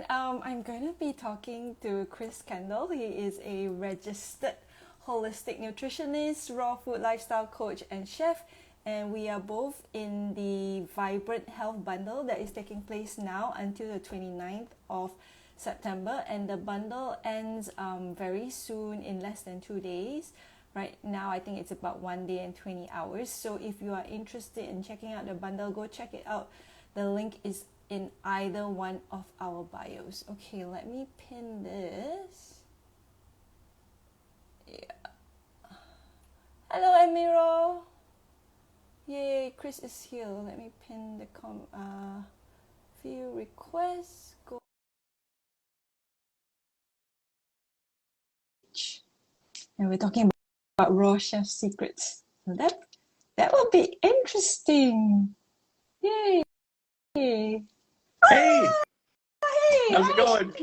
everyone. I'm going to be talking to Kendall. He is a registered holistic nutritionist, raw food lifestyle coach, and chef. And we are both in the Vibrant Health Bundle that is taking place now until the 29th of September. And the bundle ends very soon, in less than 2 days. Right now, I think it's about 1 day and 20 hours. So if you are interested in checking out the bundle, go check it out. The link is in either one of our bios. Okay, let me pin this. Yeah. Hello, Emiro. Yay, Chris is here. Let me pin the few requests. Go. And we're talking about raw chef secrets. So that will be interesting. Yay. Hey, Hey, how's it hi. going?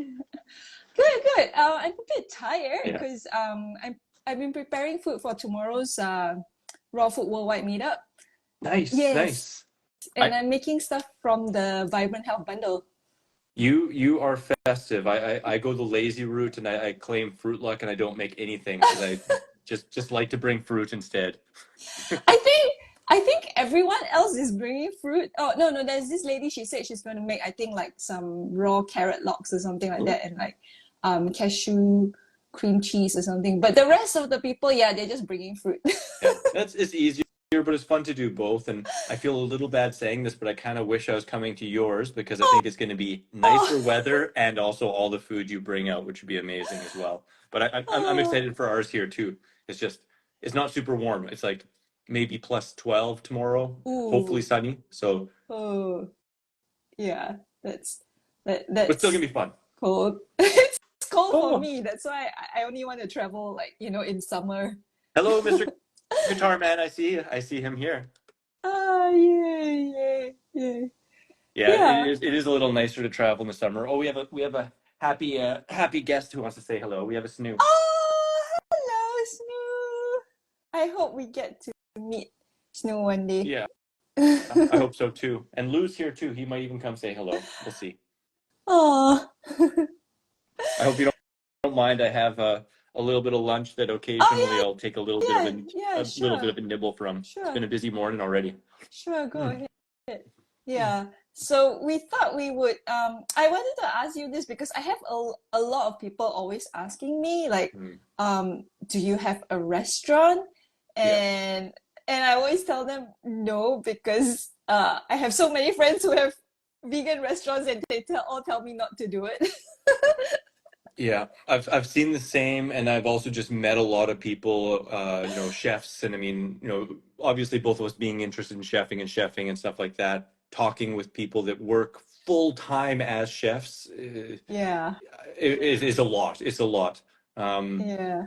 Good. I'm a bit tired Yeah, because I've been preparing food for tomorrow's Raw Food Worldwide meetup. nice, Yes, nice. and I I'm making stuff from the Vibrant Health Bundle. you are festive. I go the lazy route and I claim fruit luck and I don't make anything because I just like to bring fruit instead. I think I think everyone else is bringing fruit. Oh no, there's this lady. She said she's going to make, I think, like some raw carrot lox or something like Ooh, that, and like cashew cream cheese or something. But the rest of the people, yeah, they're just bringing fruit. yeah, it's easier, but it's fun to do both. And I feel a little bad saying this, but I kind of wish I was coming to yours because I think it's going to be Oh, nicer weather and also all the food you bring out, which would be amazing as well. But I'm oh, excited for ours here too. It's just it's not super warm. It's like maybe plus 12 tomorrow, hopefully ooh, sunny. So, oh. Yeah, but still gonna that's be fun. cold. It's cold for Oh, me. That's why I only want to travel, like, in summer. hello, Mr. Guitar Man. I see him here. Yeah. Yeah, Yeah. it is a little nicer to travel in the summer. Oh, we have a happy guest who wants to say hello. We have a Snoo. Oh, hello, Snoo. I hope we get to meet Snoo one day. Yeah, I hope so too. And Lou's here too. He might even come say hello. We'll see. Oh, I hope you don't mind. I have a little bit of lunch that occasionally oh I'll take a little bit of yeah, yeah, a little bit sure, of a nibble from. It's sure. been a busy morning already. Sure, go Mm. ahead. Yeah. So we thought we would I wanted to ask you this because I have a lot of people always asking me, like, Mm. do you have a restaurant? Yeah. And I always tell them no, because I have so many friends who have vegan restaurants, and they all tell me not to do it. Yeah, I've seen the same, and I've also just met a lot of people, chefs, and I mean, obviously both of us being interested in chefing and stuff like that, talking with people that work full time as chefs, Yeah. is a lot. It's a lot. Um, Yeah.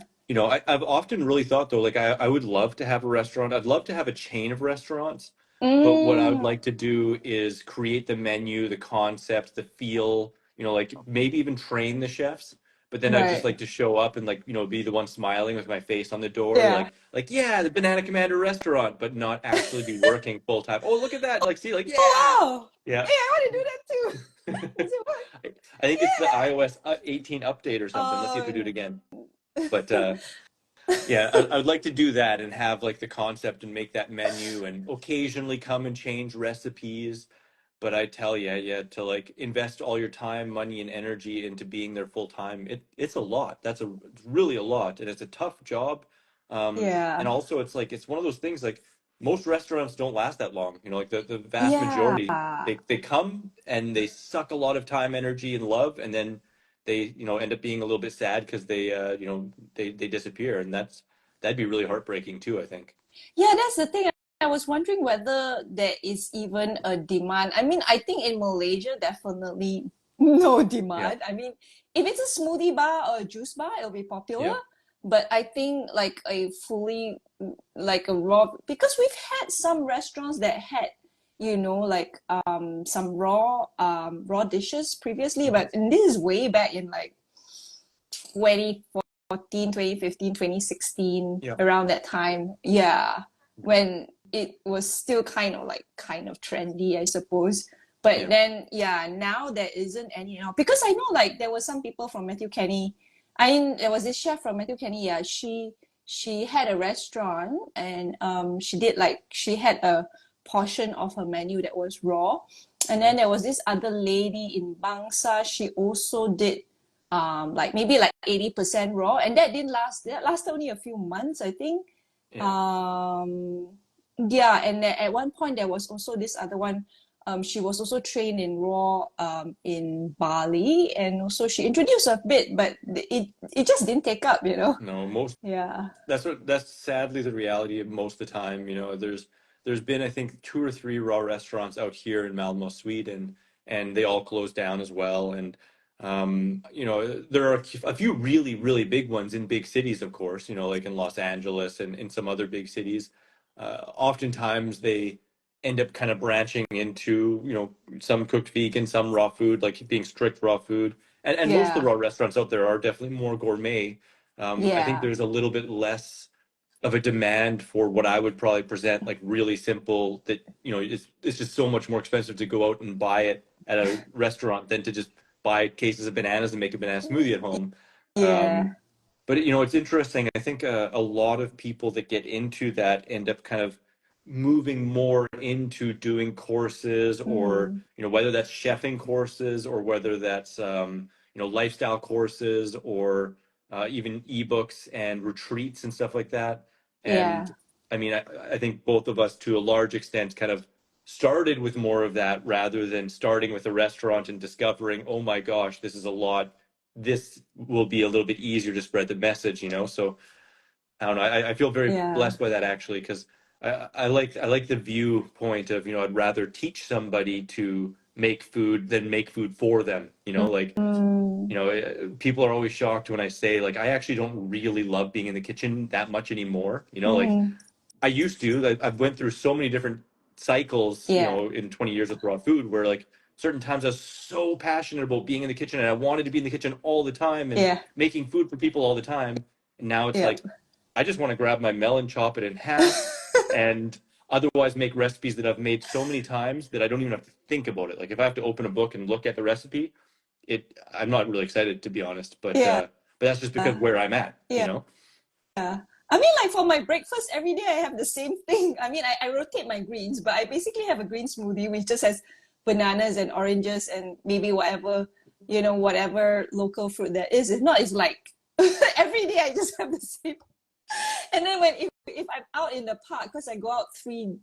I've often really thought though, like I would love to have a restaurant. I'd love to have a chain of restaurants, but what I would Mm, like to do is create the menu, the concept, the feel, like maybe even train the chefs. But then I'd just right. like to show up and like, be the one smiling with my face on the door, Yeah. like yeah, the Banana Commander restaurant, but not actually be working full time. Oh, look at that. Like see, like yeah. Oh wow. Yeah. Hey, I want to do that too. Is it what? I think it's the iOS 18 update or something. Let's see if we do it Oh. again. But yeah, I would like to do that and have like the concept and make that menu and occasionally come and change recipes. But I tell you, yeah, to like invest all your time, money, and energy into being there full time, it's a lot. It's really a lot, and it's a tough job. And Yeah. also, it's like it's one of those things like most restaurants don't last that long. Like the vast Yeah. majority, they come and they suck a lot of time, energy, and love, and then they end up being a little bit sad because they disappear, and that'd be really heartbreaking too, I think. Yeah, that's the thing. I was wondering whether there is even a demand. I mean, I think in Malaysia, definitely no Yeah, demand. I mean, if it's a smoothie bar or a juice bar, it'll be popular. yeah, But I think like a fully, like a raw, because we've had some restaurants that had, like some raw dishes previously, mhm, but and this is way back in like 2014, 2015, 2016, yeah. around that time. Yeah, when it was still kind of trendy, I suppose. But Yeah. then, yeah, now there isn't any, because I know like there were some people from Matthew Kenny. I mean, there was this chef from Matthew Kenny. Yeah, she had a restaurant, and she had a portion of her menu that was raw, and then there was this other lady in Bangsa. She also did like maybe like 80% raw, and that didn't last. That lasted only a few months, I think. Yeah. Um, yeah, and then at one point there was also this other one. She was also trained in raw in Bali, and also she introduced a bit, but it just didn't take up, No, most Yeah. that's sadly the reality of most of the time. There's been, I think, two or three raw restaurants out here in Malmo, Sweden, and they all closed down as well. And there are a few really, really big ones in big cities, of course, like in Los Angeles and in some other big cities. Oftentimes they end up kind of branching into, some cooked vegan, some raw food, like being strict raw food. And most of the Yeah. raw restaurants out there are definitely more gourmet. I think Yeah. there's a little bit less of a demand for what I would probably present like really simple, that it's just so much more expensive to go out and buy it at a restaurant than to just buy cases of bananas and make a banana smoothie at home. Yeah. Um, but it's interesting. I think a lot of people that get into that end up kind of moving more into doing courses, or Mm. whether that's chefing courses or whether that's lifestyle courses, or even ebooks and retreats and stuff like that. Yeah. And I mean, I think both of us, to a large extent, kind of started with more of that rather than starting with a restaurant and discovering, oh my gosh, this is a lot. This will be a little bit easier to spread the message. So I don't know. I feel very Yeah. blessed by that, actually, because I like the viewpoint of, I'd rather teach somebody to make food than make food for them. Like, Mm. people are always shocked when I say, like, I actually don't really love being in the kitchen that much anymore. Like, Mm. I used to. I've went through so many different cycles, Yeah. in 20 years with raw food, where like certain times I was so passionate about being in the kitchen and I wanted to be in the kitchen all the time and Yeah. making food for people all the time. And now it's Yeah. like I just want to grab my melon, chop it in half, and otherwise make recipes that I've made so many times that I don't even have to think about it. Like if I have to open a book and look at the recipe, I'm not really excited, to be honest. Yeah. But that's just because where I'm at, Yeah. I mean, like for my breakfast every day, I have the same thing. I mean, I rotate my greens, but I basically have a green smoothie which just has bananas and oranges and maybe whatever local fruit there is. If not, it's like every day I just have the same. And then if I'm out in the park, because I go out three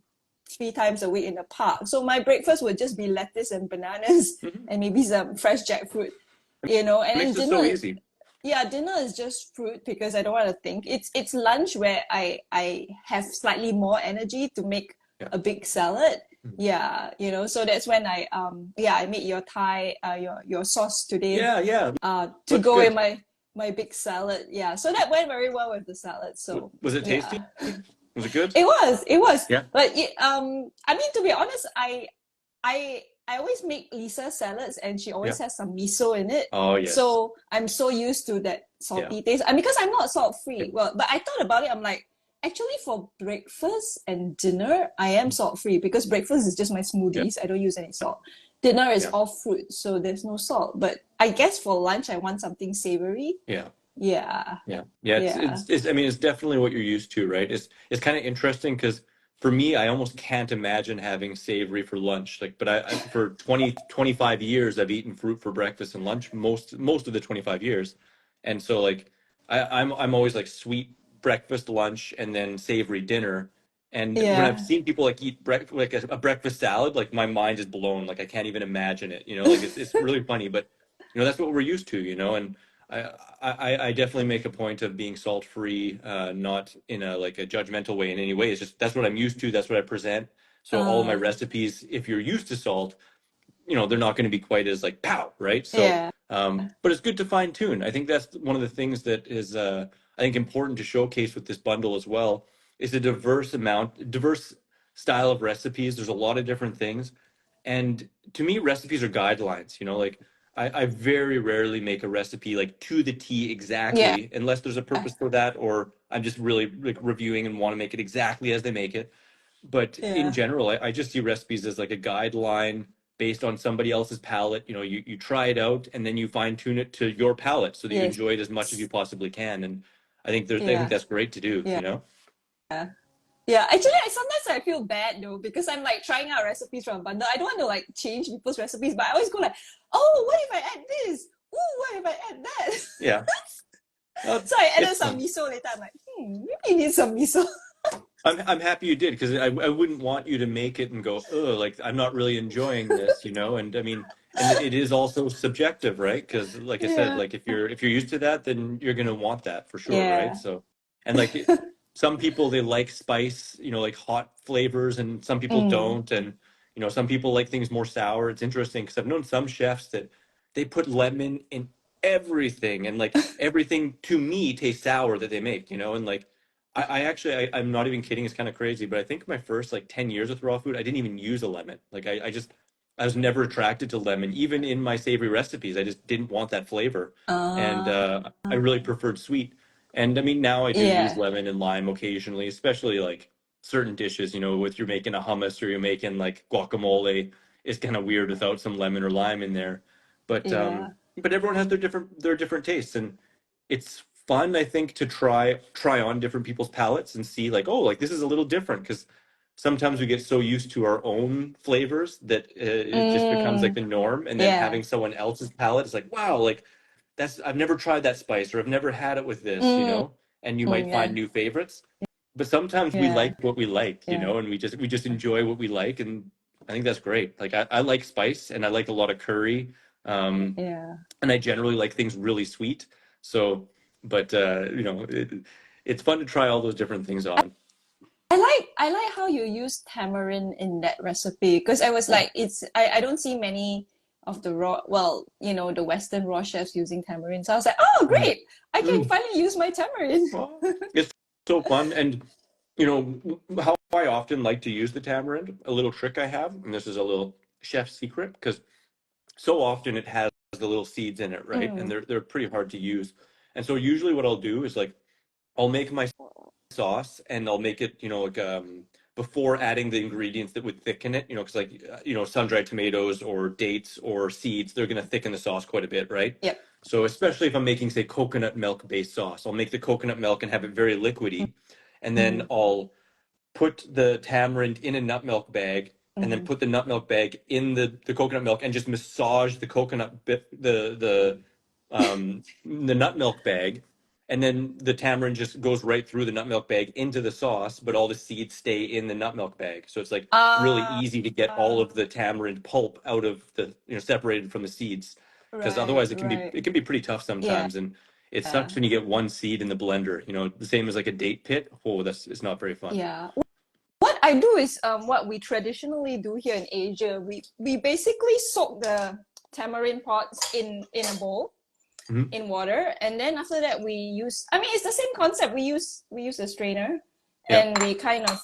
times a week in the park, so my breakfast would just be lettuce and bananas Mhm. and maybe some fresh jackfruit. It And then makes it so dinner, easy. yeah, dinner is just fruit because I don't want to think. It's lunch where I have slightly more energy to make Yeah. a big salad. Mhm. Yeah, so that's when I made your Thai your sauce today Yeah, yeah. to Looks go in good. my big salad. Yeah, so that went very well with the salad. So Was it tasty? yeah, Was it good? it was. Yeah. But I mean, to be honest, I always make Lisa salads, and she Yeah. always has some miso in it. Oh, yes. So I'm so used to that Yeah. salty taste. And because I'm not salt Yeah. free, well, but I thought about it. I'm like, actually, for breakfast and dinner, I am salt free because breakfast is just my Yeah. smoothies. I don't use any salt. Dinner is Yeah. all fruit, so there's no salt. But I guess for lunch, I want something savory. Yeah. Yeah, Yeah. Yeah. yeah, I mean, it's definitely what you're used to, right? It's kind of interesting because for me, I almost can't imagine having savory for lunch. Like, but for 25 years, I've eaten fruit for breakfast and lunch, most of the 25 years. And so like I'm always like sweet breakfast, lunch, and then savory dinner. And when I've yeah. seen people like eat like a breakfast salad, like my mind is blown. Like I can't even imagine it. Like it's really funny, but that's what we're used to. And I, I definitely make a point of being salt free, not in a like a judgmental way in any way. It's just that's what I'm used to. That's what I present. So all of my Uh, recipes, if you're used to salt, they're not going to be quite as like pow, right? So, yeah, but it's good to fine tune. I think that's one of the things that is, I think, important to showcase with this bundle as well, is a diverse style of recipes. There's a lot of different things, and to me, recipes are guidelines. Like I very rarely make a recipe like to the T yeah, exactly, unless there's a purpose for that, or I'm just really like reviewing and want to make it exactly as they make it. But in yeah, general, I just see recipes as like a guideline based on somebody else's palate. You know, you try it out and then you fine tune it to your palate so that you Yes. enjoy it as much as you possibly can. And I think Yeah. that's great to do, Yeah. you know? Yeah, actually, sometimes I feel bad though because I'm like trying out recipes from a bundle. I don't want to like change people's recipes, but I always go like, oh, what if I add this? Ooh, what if I add that? Yeah. So I added It's some fun. miso later. I'm like, maybe you need some miso. I'm happy you did because I wouldn't want you to make it and go, oh, like I'm not really enjoying this, you know? And I mean, and it is also subjective, right? Because like I said, Yeah. like if you're used to that, then you're gonna want that for sure, right? Yeah. So, and like some people they like spice, you know, like hot flavors, and some people Mm. don't, and you know, some people like things more sour. It's interesting because I've known some chefs that they put lemon in everything, and like everything to me tastes sour that they make, you know, and like. I actually, I'm not even kidding. It's kind of crazy, but I think my first like 10 years with raw food, I didn't even use a lemon. Like I was never attracted to lemon. Even in my savory recipes, I just didn't want that flavor. And Uh, I really preferred sweet. And I mean, now I do use yeah. lemon and lime occasionally, especially like certain dishes, you know, if you're making a hummus or you're making like guacamole, it's kind of weird without some lemon or lime in there. Yeah. But everyone has their different tastes, and it's fun, I think, to try on different people's palates and see like, oh, like this is a little different because sometimes we get so used to our own flavors that it just becomes like Mm. the norm, and then Yeah. having someone else's palate is like, wow, like that's I've never tried that spice or I've never had it with this, you Mm. know, and you might Yeah. find new favorites. But sometimes we Yeah. like what we like, you Yeah. know, and we just enjoy what we like, and I think that's great. Like I like spice and I like a lot of curry. Um, Yeah. and I generally like things really sweet. So, but you know, it's fun to try all those different things on. I like how you use tamarind in that recipe because I was Oh, like I don't see many of the raw the Western raw chefs using tamarind. So I was like, oh mm, great, I can mm. finally use my tamarind. Well, it's so fun, and you know how I often like to use the tamarind. A little trick I have, and this is a little chef secret, because so often it has the little seeds in it, right? And Mm, they're pretty hard to use. And so usually what I'll do is like I'll make my sauce and I'll make it, you know, like before adding the ingredients that would thicken it, you know, because like you know, sun-dried tomatoes or dates or seeds, they're gonna thicken the sauce quite a bit, right? yep. So especially if I'm making, say, coconut milk based sauce, I'll make the coconut milk and have it very liquidy, and then Mm, I'll put the tamarind in a nut milk bag, and then mm. put the nut milk bag in the coconut milk and just massage the coconut bit the nut milk bag, and then the tamarind just goes right through the nut milk bag into the sauce, but all the seeds stay in the nut milk bag. So it's like really Ah, easy to get all of the tamarind pulp out of the, you know, separated from the seeds, because right, otherwise right. it can be pretty tough Yeah. sometimes, and it sucks when you get one seed in the blender, you know, the same as like a date pit. Oh, that's it's not very fun. Yeah. What I do is what we traditionally do here in Asia. We basically soak the tamarind pods in a bowl Mhm. in water, and then after that we use, I mean, it's the same concept. We use a strainer, Yeah. and we kind of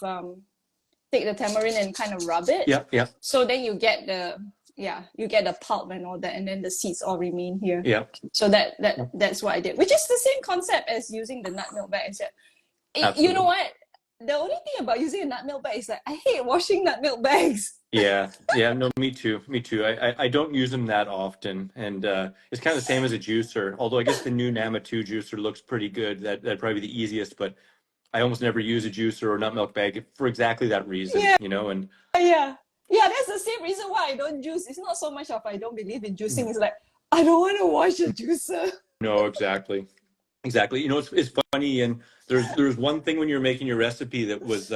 take the tamarind and kind of rub it, Yeah, yeah, so then you get the pulp and all that, and then the seeds all remain here. yeah, So that's what I did, which is the same concept as using the nut milk bag, except you know absolutely. what, the only thing about using a nut milk bag is that I hate washing nut milk bags. Yeah, yeah, no, me too, me too. I don't use them that often, and it's kind of the same as a juicer. Although I guess the new Nama 2 juicer looks pretty good. That'd probably be the easiest, but I almost never use a juicer or nut milk bag for exactly that reason, Yeah, you know. And yeah, yeah. That's the same reason why I don't juice. It's not so much of I don't believe in juicing. mm, It's like I don't want to wash a juicer. no, exactly. Exactly. You know, it's funny, and there's one thing when you're making your recipe that was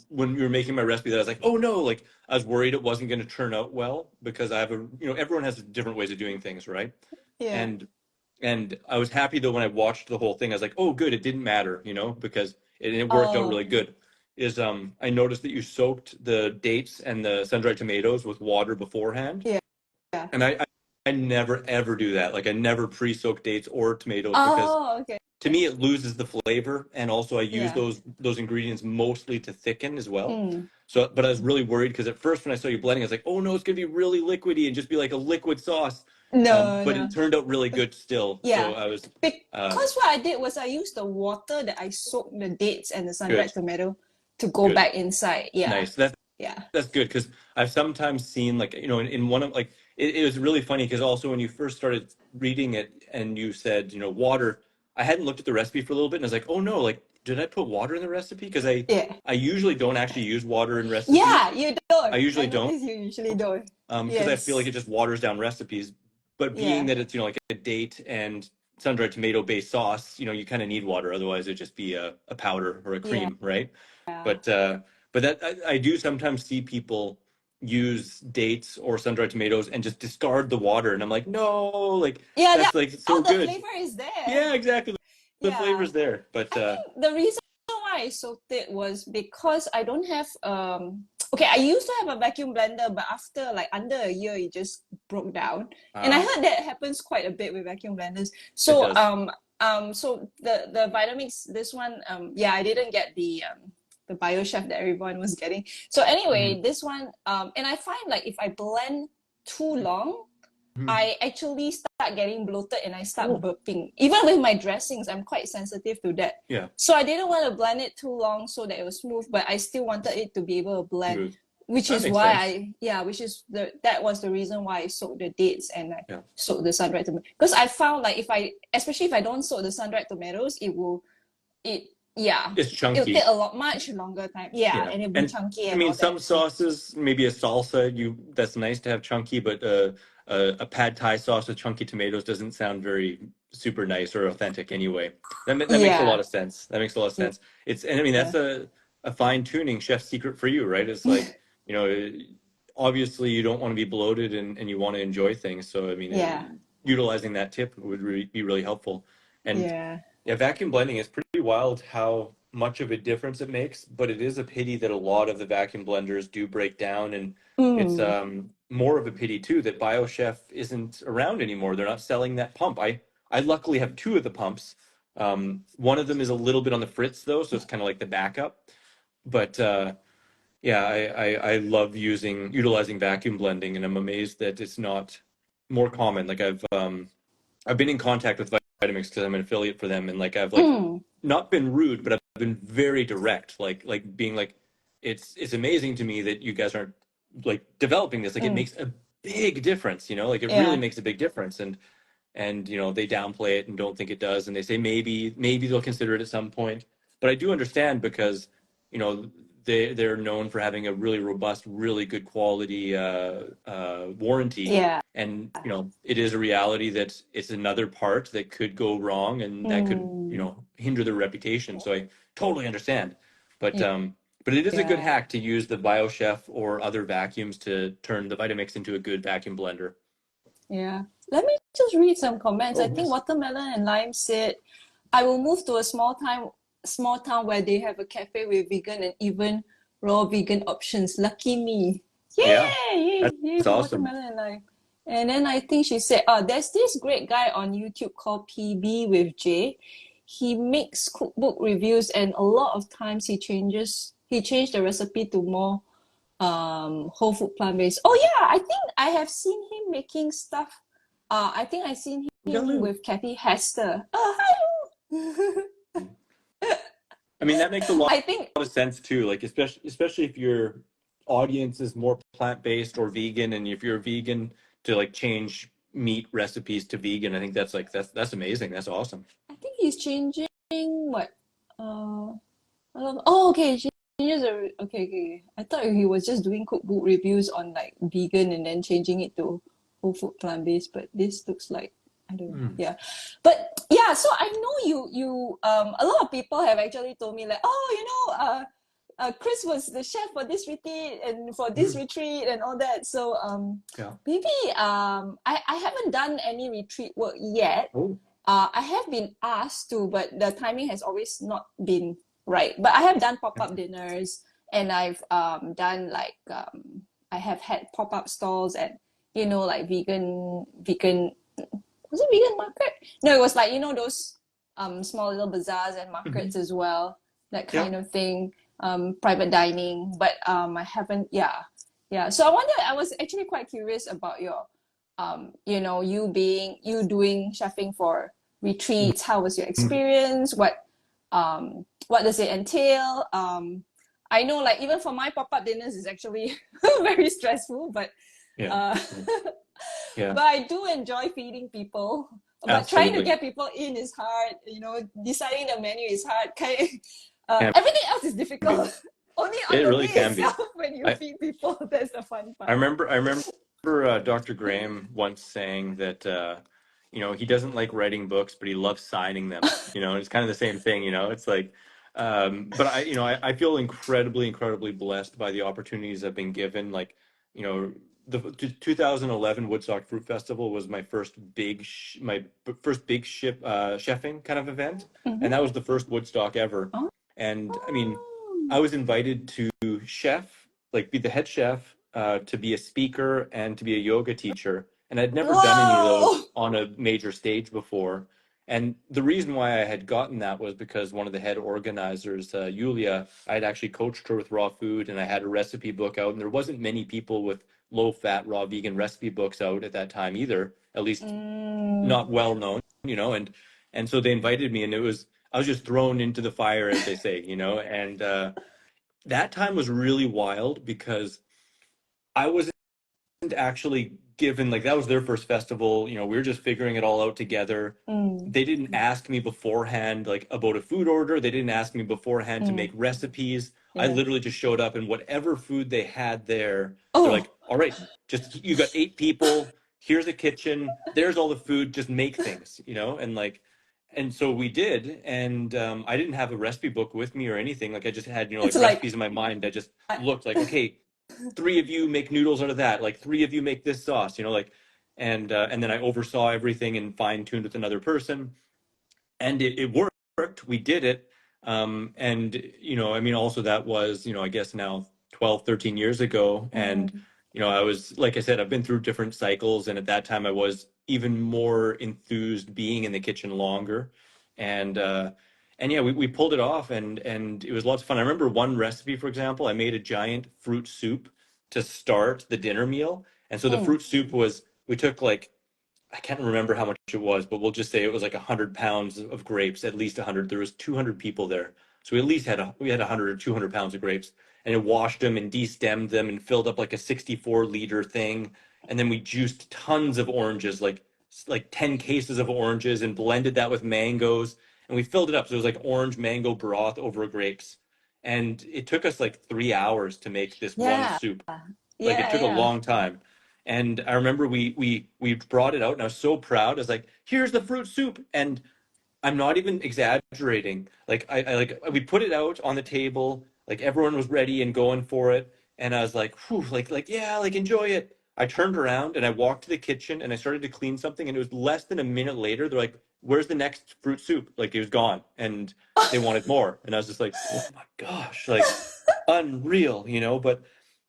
when you were making my recipe that I was like, oh no, like I was worried it wasn't going to turn out well because I have a, you know, everyone has different ways of doing things, right? Yeah. And I was happy though when I watched the whole thing. I was like, oh good, it didn't matter, you know, because it worked out really Oh, good. Is I noticed that you soaked the dates and the sun-dried tomatoes with water beforehand, yeah, yeah. and I never ever do that. Like I never pre-soak dates or tomatoes because Oh, okay. to me it loses the flavor, and also I use Yeah. those ingredients mostly to thicken as well. Mm. So but I was really worried because at first when I saw you blending I was like, oh no, it's gonna be really liquidy and just be like a liquid sauce, No, but no. it turned out really good still, so Yeah. I was Because what I did was I used the water that I soaked the dates and the good. sun-dried tomato to go Good. back inside. Yeah. Nice. Yeah. That's good because I've sometimes seen like in one of like it was really funny because also when you first started reading it and you said water, I hadn't looked at the recipe for a little bit and I was like, oh no, like did I put water in the recipe? Because Yeah. I usually don't actually use water in recipes. Yeah, you I don't. I usually don't notice you usually don't. because I feel like it Yes. just waters down recipes. But being Yeah. that it's like a date and sun-dried tomato based sauce, you kind of need water, otherwise it'd just be a powder or a Yeah. cream, right? But uh, but that I do sometimes see people use dates or sun-dried tomatoes and just discard the water, and I'm like, no, like Yeah, that's like all so the good. flavor is there. Yeah, exactly. The Yeah. flavor's there, but I think the reason why I soaked it was because I don't have okay, I used to have a vacuum blender, but after like under a year it just broke down. And I uh, heard that happens quite a bit with vacuum blenders. it So does. so the Vitamix, this one, yeah, I didn't get the BioChef that everyone was getting. So Mhm. anyway, this one, and I find like if I blend too long, Mhm. I actually start getting bloated and I start Oh, burping. Even with my dressings, I'm quite sensitive to that. yeah, So I didn't want to blend it too long so that it was smooth, but I still wanted it to be able to blend, smooth. which That is makes why sense. which is that was the reason why I soaked the dates and I Yeah, soaked the sun-dried tomato. Because I found like especially if I don't soak the sun-dried tomatoes, it yeah, it's it'll take chunky. a lot much longer time. Yeah, Yeah, and it'll be and chunky I and mean all some that. So sauces, maybe a salsa, that's nice to have chunky, but a pad thai sauce with chunky tomatoes doesn't sound very super nice or authentic anyway. That makes a lot yeah, of sense. That makes a lot of sense. And I mean that's yeah, a fine tuning chef's secret for you, right? It's like obviously you don't want to be bloated and you want to enjoy things. So I mean, yeah, utilizing that tip would be really helpful. And yeah. yeah, vacuum blending is pretty wild how much of a difference it makes, but it is a pity that a lot of the vacuum blenders do break down, and it's Mm. more of a pity too that BioChef isn't around anymore. They're not selling that pump. I luckily have two of the pumps. One of them is a little bit on the fritz though, so it's kind of like the backup. But yeah, I love utilizing vacuum blending, and I'm amazed that it's not more common. Like I've been in contact with Vitamix because I'm an affiliate for them, and like I've like Mm. not been rude, but I've been very direct, like being like, it's amazing to me that you guys aren't like developing this. Like it Mm. makes a big difference, like it really Yeah. makes a big difference, and they downplay it and don't think it does, and they say maybe they'll consider it at some point. But I do understand because you know they're known for having a really robust, really good quality warranty, Yeah. and it is a reality that it's another part that could go wrong and that could Mm. hinder their reputation. So I totally understand, but Yeah. um but it is a good Yeah. hack to use the BioChef or other vacuums to turn the Vitamix into a good vacuum blender. Yeah. Let me just read some comments. I Oh, think yes. Watermelon and Lime said, I will move to a small town where they have a cafe with vegan and even raw vegan options. Lucky me. Yeah, Yay! Yay! Yay that's for awesome. Watermelon and Lime. And then I think she said, there's this great guy on YouTube called PB with J. He makes cookbook reviews and a lot of times he changed the recipe to more whole food plant-based. Oh yeah, I think I have seen him making stuff. I think I seen him Hello. with Kathy Hester. Oh hi. I mean, that makes a lot I think of sense too. Like especially if your audience is more plant-based or vegan, and if you're a vegan to like change meat recipes to vegan, I think that's amazing. That's awesome. I think he's changing what I don't know. Oh okay, changes okay. I thought he was just doing cookbook reviews on like vegan and then changing it to whole food plant-based, but this looks like I don't know. Mm. Yeah. But yeah, so I know you a lot of people have actually told me like, oh, Chris was the chef for this retreat and for this Mm. retreat and all that. So Yeah. maybe I haven't done any retreat work yet. Oh. I have been asked to, but the timing has always not been right. But I have done pop-up dinners and I've done like I have had pop-up stalls at like vegan was it vegan market? No, it was like those small little bazaars and markets Mhm. as well, that Yeah. kind of thing, private dining. But I haven't. Yeah, yeah. So I was actually quite curious about your you doing chefing for retreats. How was your Mhm. experience? What does it entail? I know, like, even for my pop-up dinners is actually very stressful, but Yeah, uh, yeah, yeah, but I do enjoy feeding people. But trying to absolutely. get people in is hard. You know, deciding the menu is hard. Can Everything else is be. difficult. Only on It the really day can be. itself, when you I feed people, that's the fun I part. remember I remember Dr. Graham once saying that he doesn't like writing books, but he loves signing them. And it's kind of the same thing. It's like, but I feel incredibly, incredibly blessed by the opportunities I've been given. Like, you know, the 2011 Woodstock Fruit Festival was my first first big chefing kind of event, Mm-hmm. and that was the first Woodstock ever. Oh. And I mean, I was invited to chef, like be the head chef, to be a speaker and to be a yoga teacher. And I'd never done any of those Whoa! on a major stage before. And the reason why I had gotten that was because one of the head organizers, Yulia, I had actually coached her with raw food, and I had a recipe book out, and there wasn't many people with low-fat, raw vegan recipe books out at that time either, at least Mm. not well known, and so they invited me, and I was just thrown into the fire, as they say, and that time was really wild because I wasn't actually given, like, that was their first festival. We were just figuring it all out together. Mm. They didn't ask me beforehand, like, about a food order. They didn't ask me beforehand to Mm. make recipes. I Yeah. literally just showed up, and whatever food they had there, they're Oh. like, all right, just, you got 8 people. Here's a kitchen. There's all the food. Just make things, and like, and so we did. And I didn't have a recipe book with me or anything. Like, I just had, It's like, like recipes in my mind. I just I, looked like, okay, 3 of you make noodles out of that. Like, 3 of you make this sauce, like, and then I oversaw everything and fine tuned with another person, and it worked. We did it. And I mean, also that was, I guess now 12, 13 years ago. And mm. I was, like I said, I've been through different cycles, and at that time I was even more enthused being in the kitchen longer. And yeah, we pulled it off, and it was lots of fun. I remember one recipe, for example. I made a giant fruit soup to start the dinner meal. And so the Mm. fruit soup was, we took, like, I can't remember how much it was, but we'll just say it was like 100 pounds of grapes, at least 100. There was 200 people there, so we at least we had 100 or 200 pounds of grapes, and it washed them and de-stemmed them and filled up like a 64-liter thing, and then we juiced tons of oranges, like 10 cases of oranges, and blended that with mangoes, and we filled it up, so it was like orange mango broth over grapes, and it took us like 3 hours to make this one Yeah. soup. Like, it Yeah. took a Yeah. long time. And I remember we brought it out, and I was so proud. I was like, "Here's the fruit soup," and I'm not even exaggerating. Like, I like, we put it out on the table, like everyone was ready and going for it, and I was like, "Whew," like yeah, like, enjoy it. I turned around and I walked to the kitchen and I started to clean something, and it was less than a minute later. They're like, "Where's the next fruit soup?" Like, it was gone, and they wanted more, and I was just like, "Oh my gosh!" Like, unreal, but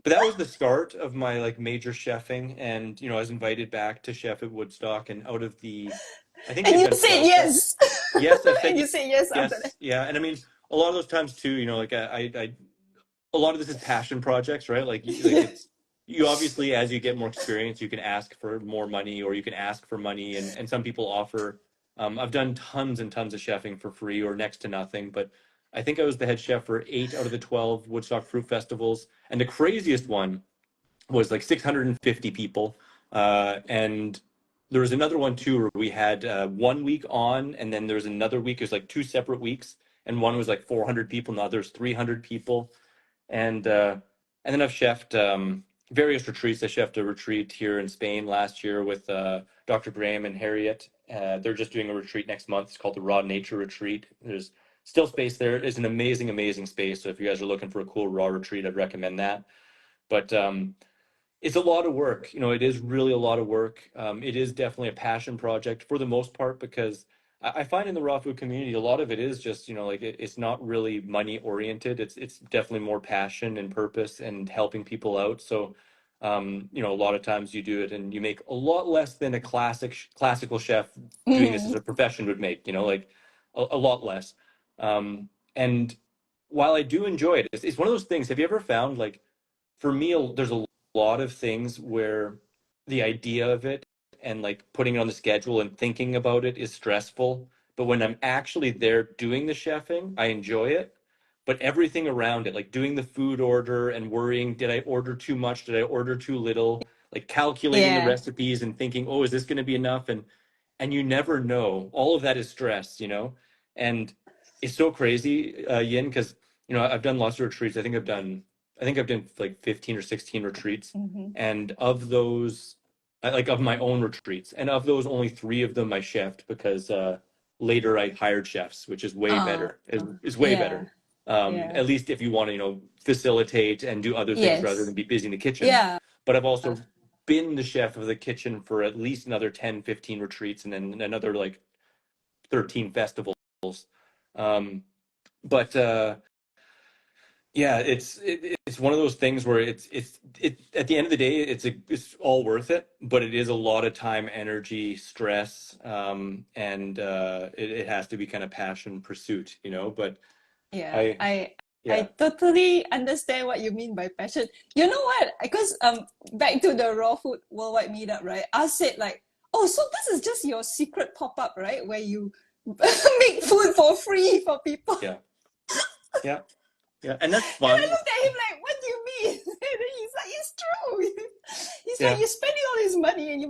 that was the start of my, like, major chefing. And I was invited back to chef at Woodstock, and out of the, I think And they've you done said 12 yes. Yes, I've And said you said yes after that. yes. Yeah. And I mean, a lot of those times too, like, a lot of this is passion projects, right? Like, you obviously, as you get more experience, you can ask for more money, or you can ask for money, and some people offer. I've done tons and tons of chefing for free or next to nothing, but I think I was the head chef for 8 out of the 12 Woodstock Fruit Festivals, and the craziest one was like 650 people. And there was another one too where we had, one week on, and then there was another week. It was like two separate weeks, and one was like 400 people, and the other's 300 people. And then I've chefed, various retreats. I chefed a retreat here in Spain last year with, Dr. Graham and Harriet. They're just doing a retreat next month. It's called the Raw Nature Retreat. There's still space there. It's an amazing, amazing space. So if you guys are looking for a cool raw retreat, I'd recommend that. But it's a lot of work. It is really a lot of work. It is definitely a passion project for the most part, because I find in the raw food community, a lot of it is just, like, it's not really money oriented. It's definitely more passion and purpose and helping people out. So, a lot of times you do it and you make a lot less than a classical chef doing this as Mm. a profession would make, like, a lot less. And while I do enjoy it, it's one of those things. Have you ever found, like, for me, there's a lot of things where the idea of it and, like, putting it on the schedule and thinking about it is stressful. But when I'm actually there doing the chefing, I enjoy it. but everything around it, like doing the food order and worrying, did I order too much? Did I order too little? Like calculating the Yeah. recipes and thinking, oh, is this going to be enough? And you never know. All of that is stress, you know? And it's so crazy, Yin, because, you know, I've done lots of retreats. I think I've done like 15 or 16 retreats. Mm-hmm. And of those, like of my own retreats, and of those, only 3 of them I chefed because later I hired chefs, which is way Uh, better. Is way yeah. better. Yeah. At least if you want to, you know, facilitate and do other things rather Yes. than be busy in the kitchen. Yeah. But I've also been the chef of the kitchen for at least another 10, 15 retreats and then another like 13 festivals. Um, but yeah, it's one of those things where it at the end of the day, it's all worth it, but it is a lot of time, energy, stress, and it has to be kind of passion pursuit, you know. But Yeah, I I yeah totally understand what you mean by passion. You know what? Because back to the raw food worldwide meetup, right? I said like, oh, so this is just your secret pop-up, right? Where you make food for free for people. yeah yeah yeah, and that's And I fun. looked at him like, what do you mean? And then he's like, it's true. He's like, Yeah. you're spending all this money and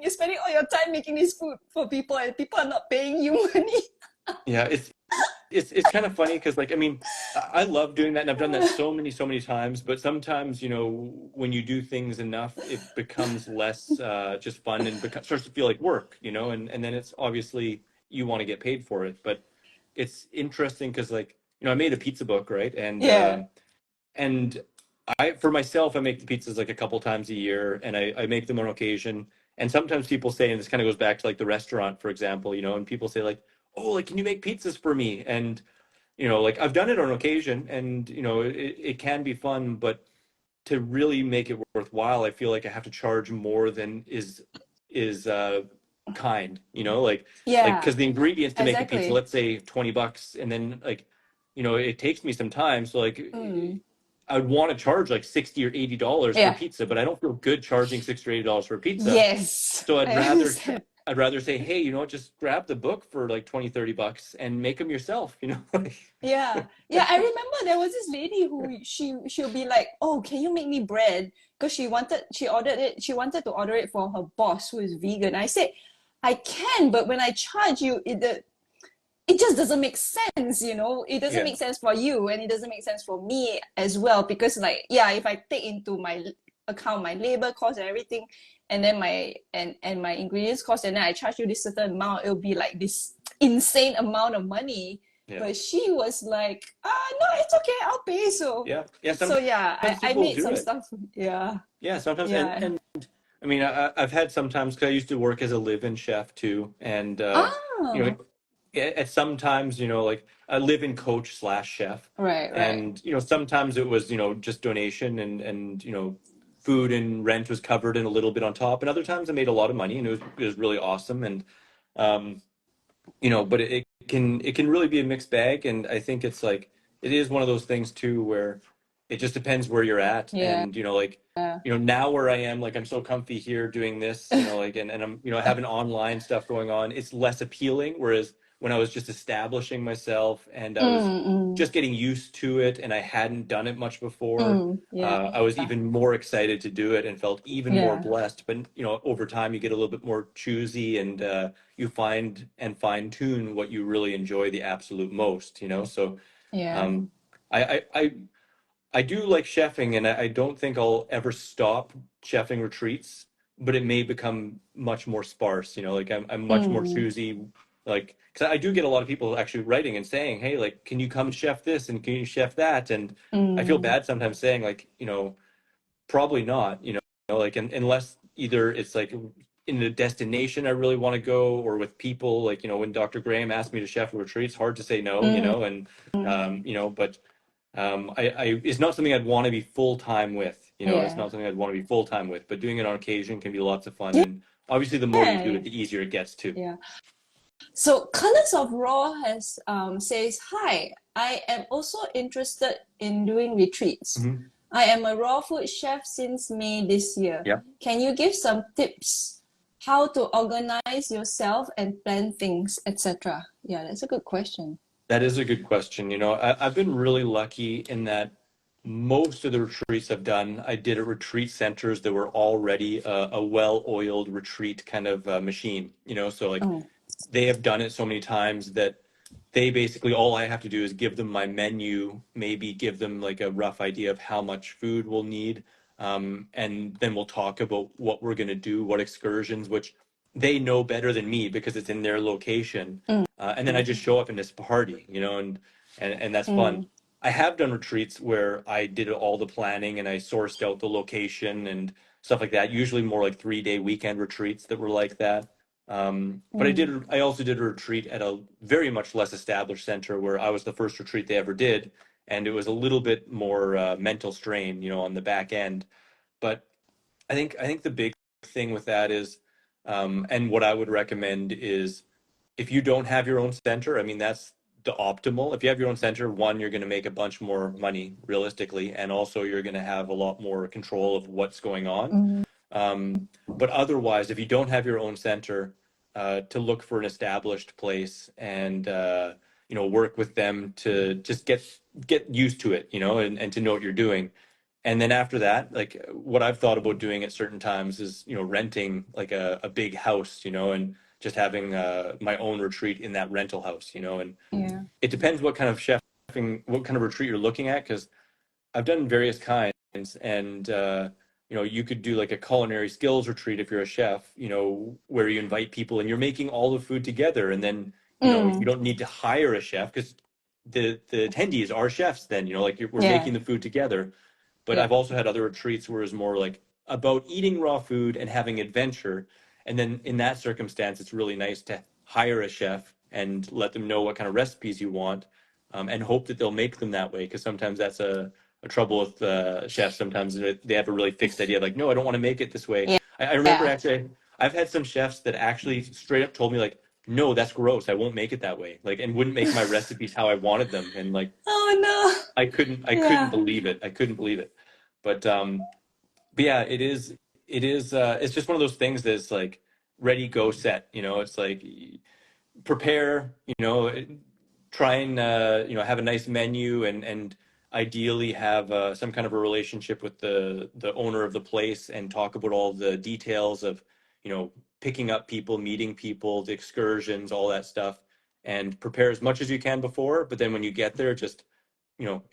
you're spending all your time making this food for people and people are not paying you money. Yeah, it's kind of funny because like I mean I love doing that and I've done that so many times, but sometimes you know when you do things enough it becomes less just fun and starts to feel like work, you know, and then it's obviously you want to get paid for it, but it's interesting because like you know I made a pizza book, right, Yeah. and I for myself I make the pizzas like a couple times a year and I make them on occasion. And sometimes people say, and this kind of goes back to like the restaurant, for example, you know, and people say like, oh, like can you make pizzas for me? And you know, like I've done it on occasion and you know it can be fun, but to really make it worthwhile I feel like I have to charge more than is kind, you know, like Yeah, because the ingredients to make a pizza, exactly. let's say $20, and then like you know it takes me some time, so like Mm. I would want to charge like $60 or $80 for Yeah. pizza, but I don't feel good charging $60 or $80 for a pizza. Yes, So I understand. I'd rather say, hey, you know what, just grab the book for like 20, $30 and make them yourself, you know? Yeah, yeah. I remember there was this lady who she'll be like, "Oh, can you make me bread?" Because she wanted to order it for her boss who is vegan. I said, "I can, but when I charge you, it just doesn't make sense, you know. It doesn't Yeah. make sense for you, and it doesn't make sense for me as well. Because like, yeah, if I take into my account my labor cost and everything, and then and my ingredients cost, and then I charge you this certain amount, it'll be like this insane amount of money." Yeah. But she was like, no, it's okay, I'll pay. So, Yeah. Yeah. so yeah, Sometimes I people made do some it. stuff. Yeah, Yeah. Sometimes. yeah. And I mean, I've had sometimes, because I used to work as a live-in chef too. And, you know, Oh, at sometimes, you know, like a live-in coach slash chef. right, right. And, you know, sometimes it was, you know, just donation and, you know, food and rent was covered and a little bit on top. And other times I made a lot of money and it was really awesome. And, um, you know, but it can really be a mixed bag, and I think it's like it is one of those things too where it just depends where you're at, Yeah. and you know, like you know, now where I am, like I'm so comfy here doing this, you know, like and I'm you know having online stuff going on, it's less appealing. Whereas when I was just establishing myself and I was Mm, just getting used to it, and I hadn't done it much before. yeah, I was even more excited to do it and felt even more yeah, blessed. But you know, over time, you get a little bit more choosy, and you find and fine tune what you really enjoy the absolute most. You know, so yeah. um, I, I I I do like chefing, and I don't think I'll ever stop chefing retreats. But it may become much more sparse. You know, like I'm much more Mm, choosy. Like, because I do get a lot of people actually writing and saying, "Hey, like, can you come chef this and can you chef that?" And I feel mm, bad sometimes saying like, you know, probably not. You know, like unless either it's like in the destination I really want to go, or with people like you know when Dr. Graham asked me to chef a retreat, it's hard to say no. You mm, know, and you know, but I it's not something I'd want to be full time with. You know, it's yeah. not something I'd want to be full time with. But doing it on occasion can be lots of fun, and obviously the more you do Yeah, it, the easier it gets too. yeah. So Colors of Raw has says, "Hi, I am also interested in doing retreats. Hmm. I am a raw food chef since May this year. Yeah. Can you give some tips how to organize yourself and plan things, etc.?" Yeah, that's a good question. That is a good question. I've been really lucky in that most of the retreats I've done, I did at retreat centers that were already a well-oiled retreat kind of machine. So like Oh. they have done it so many times that they basically all I have to do is give them my menu, maybe give them like a rough idea of how much food we'll need, and then we'll talk about what we're going to do, what excursions, which they know better than me because it's in their location. Mm. And then I just show up in this party, and that's fun. Mm. I have done retreats where I did all the planning and I sourced out the location and stuff like that. Usually more like 3-day weekend retreats that were like that. But Mm. I also did a retreat at a very much less established center where I was the first retreat they ever did, and it was a little bit more mental strain, on the back end. But I think the big thing with that is, and what I would recommend is if you don't have your own center, I mean, that's the optimal. If you have your own center, one, you're going to make a bunch more money realistically, and also you're going to have a lot more control of what's going on. Mm. But otherwise, if you don't have your own center, to look for an established place and work with them to just get used to it, and to know what you're doing. And then after that, like what I've thought about doing at certain times is, renting like a big house, and just having my own retreat in that rental house, and Yeah. it depends what kind of chefing, what kind of retreat you're looking at, because I've done various kinds, and you could do like a culinary skills retreat if you're a chef, where you invite people and you're making all the food together, and then you Mm. don't need to hire a chef because the attendees are chefs. Then like we're Yeah. making the food together. But Yeah. I've also had other retreats where it's more like about eating raw food and having adventure. And then in that circumstance, it's really nice to hire a chef and let them know what kind of recipes you want, and hope that they'll make them that way. Because sometimes that's a trouble with chefs. Sometimes they have a really fixed idea, like, no, I don't want to make it this way. Yeah. I remember Yeah. actually, I've had some chefs that actually straight up told me, like, no, that's gross. I won't make it that way. Like, and wouldn't make my recipes how I wanted them. And like, Oh I couldn't no. believe it. I couldn't believe it. But yeah, it's just one of those things that's like ready, go, set. It's like prepare, try and have a nice menu, and ideally have some kind of a relationship with the owner of the place and talk about all the details of picking up people, meeting people, the excursions, all that stuff, and prepare as much as you can before. But then when you get there, just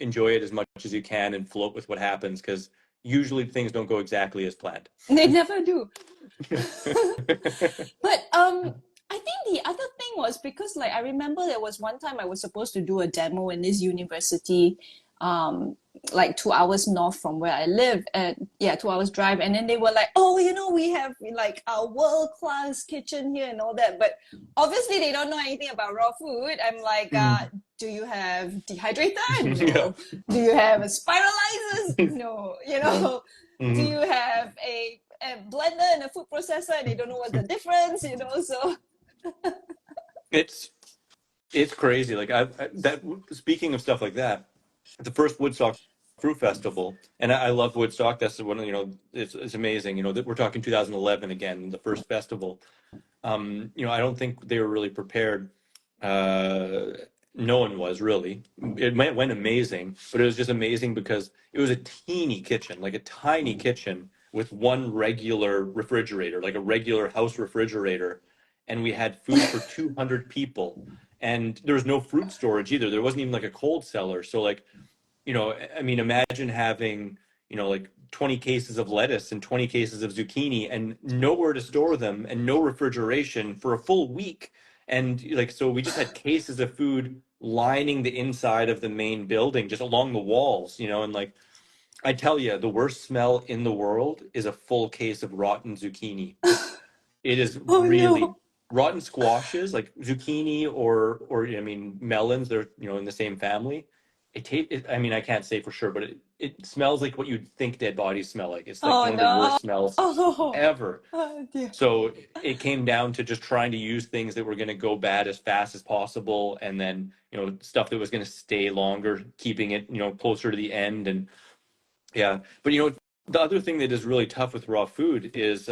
enjoy it as much as you can and float with what happens, because usually things don't go exactly as planned. They never do. But I think the other thing was because like I remember there was one time I was supposed to do a demo in this university, um, like 2 hours north from where I live, and yeah, 2 hours drive. And then they were like, "Oh, we have like our world-class kitchen here and all that." But obviously they don't know anything about raw food. I'm like, Mm. "Do you have dehydrator? Yeah. No. Do you have a spiralizers? No. Do Hmm. you have a blender and a food processor and they don't know what's the difference, so It's it's crazy. Like that. Speaking of stuff like that, the first Woodstock Fruit Festival, and I love Woodstock. That's the one. It's amazing. That we're talking 2011 again, the first festival. I don't think they were really prepared. Uh, no one was really. Went amazing, but it was just amazing because it was a teeny kitchen, like a tiny kitchen with one regular refrigerator, like a regular house refrigerator, and we had food for 200 people. And there was no fruit storage either. There wasn't even like a cold cellar. So like, I mean, imagine having, like 20 cases of lettuce and 20 cases of zucchini and nowhere to store them and no refrigeration for a full week. And like, so we just had cases of food lining the inside of the main building, just along the walls, and like, I tell you, the worst smell in the world is a full case of rotten zucchini. It is oh really no. rotten squashes, like zucchini or I mean melons. They're in the same family. I mean, I can't say for sure, but it smells like what you'd think dead bodies smell like. It's like Oh one of the no. worst smells Oh, ever. oh dear. So it came down to just trying to use things that were going to go bad as fast as possible, and then stuff that was going to stay longer, keeping it closer to the end. And yeah, but the other thing that is really tough with raw food is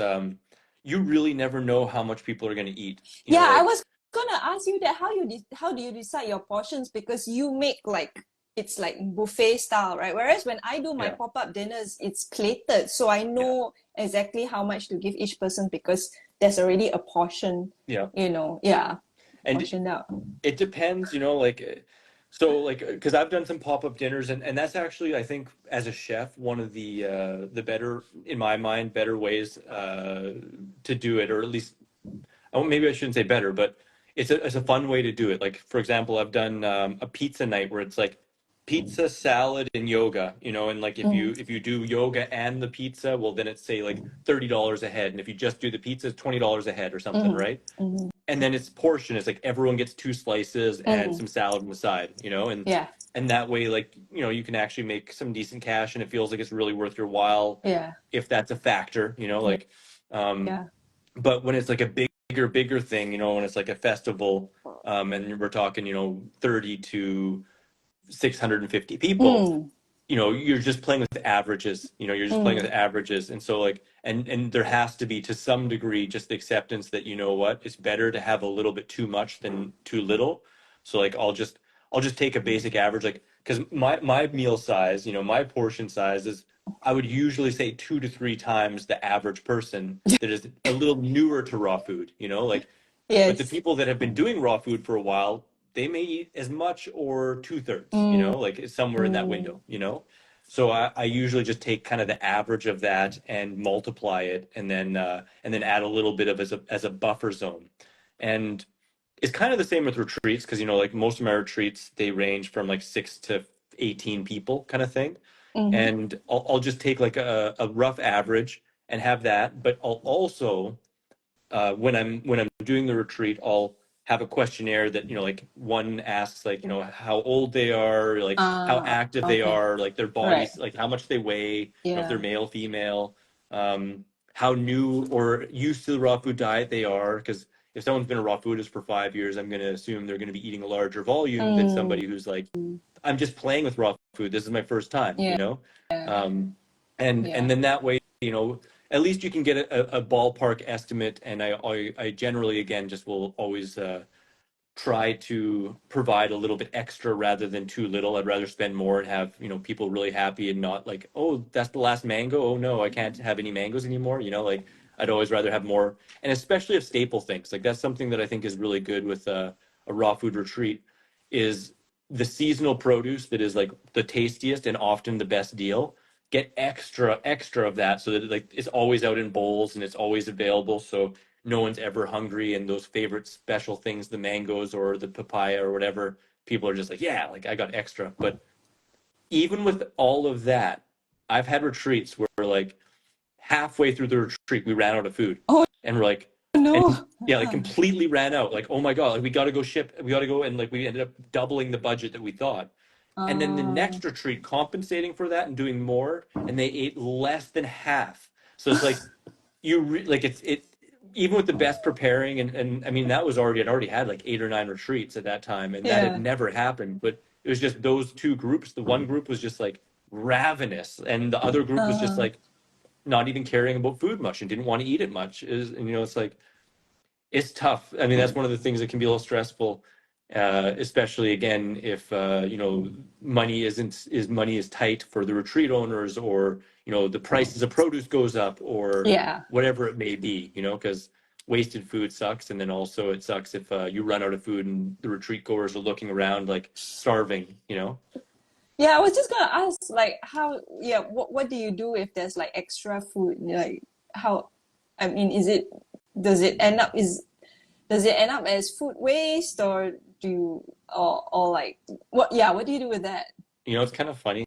you really never know how much people are going to eat. Yeah, I Like was gonna ask you that how do you decide your portions, because you make like it's like buffet style, right? Whereas when I do my Yeah, pop-up dinners, it's plated, so I yeah, know exactly how much to give each person because there's already a portion, yeah. yeah, And portioned out. it depends, like so like because I've done some pop-up dinners, and that's actually, I think, as a chef, one of the better, in my mind, better ways to do it, or at least, oh, maybe I shouldn't say better, but it's a fun way to do it. Like, for example, I've done a pizza night where it's like pizza, salad, and yoga, and like if Mm, you do yoga and the pizza, well, then it's say like $30 a head, and if you just do the pizza, it's $20 a head or something, mm, right? mm, And then it's portion. It's like everyone gets two slices and mm, some salad on the side, yeah, and that way, like, you can actually make some decent cash, and it feels like it's really worth your while, yeah, if that's a factor, yeah, like, um, yeah. but when it's like a bigger thing, when it's like a festival, and we're talking, 30 to 650 people, Mm, you're just playing with averages, you're just playing with mm, averages. And so, like, and there has to be, to some degree, just the acceptance that, what, it's better to have a little bit too much than too little. So, like, I'll just take a basic average, like, because my meal size, my portion size is, I would usually say 2 to 3 times the average person that is a little newer to raw food, like, but the yes. people that have been doing raw food for a while, they may eat as much or two-thirds, Mm, like it's somewhere in that mm, window. So I usually just take kind of the average of that and multiply it, and then add a little bit of as a buffer zone. And it's kind of the same with retreats, because like most of my retreats, they range from like 6 to 18 people kind of thing. mm, And I'll just take like a rough average and have that, but I'll also, when I'm doing the retreat, I'll have a questionnaire that, like, one asks, like, how old they are, like how active they okay, are, like their right, bodies, like how much they weigh, if they're yeah. male, female, how new or used to the raw food diet they are. Because if someone's been a raw foodist for 5 years, I'm going to assume they're going to be eating a larger volume than Mm, somebody who's like, I'm just playing with raw food. This is my first time, yeah, um, and yeah. then that way, at least you can get a ballpark estimate. And I generally, again, just will always try to provide a little bit extra rather than too little. I'd rather spend more and have, people really happy, and not like, oh, that's the last mango. Oh no, I can't have any mangoes anymore. Like, I'd always rather have more. And especially of staple things. Like, that's something that I think is really good with a raw food retreat, is the seasonal produce that is like the tastiest and often the best deal. Get extra of that, so that, like, it's always out in bowls and it's always available. So no one's ever hungry, and those favorite special things, the mangoes or the papaya or whatever, people are just like, yeah, like, I got extra. But even with all of that, I've had retreats where, like, halfway through the retreat, we ran out of food, Oh and we're like, and no. yeah, like, completely ran out. Like, oh my God, like, we got to go, and like, we ended up doubling the budget that we thought. And then the Uh, next retreat, compensating for that and doing more, and they ate less than half. So it's like, like, it even with the best preparing, and I mean, that was already, I'd already had like 8 or 9 retreats at that time, and that had yeah. never happened. But it was just those two groups. The one group was just like ravenous, and the other group was just Uh, like not even caring about food much and didn't want to eat it much. Is And it's like, it's tough. I mean, that's one of the things that can be a little stressful, especially, again, if money is tight for the retreat owners, or the prices of produce goes up, or yeah. whatever it may be. Because wasted food sucks, and then also it sucks if you run out of food and the retreat goers are looking around like starving. Yeah, I was just gonna ask, like, how, yeah, what do you do if there's like extra food? Like, how, I mean, does it end up, does it end up as food waste, or do you, or like, what do you do with that? It's kind of funny.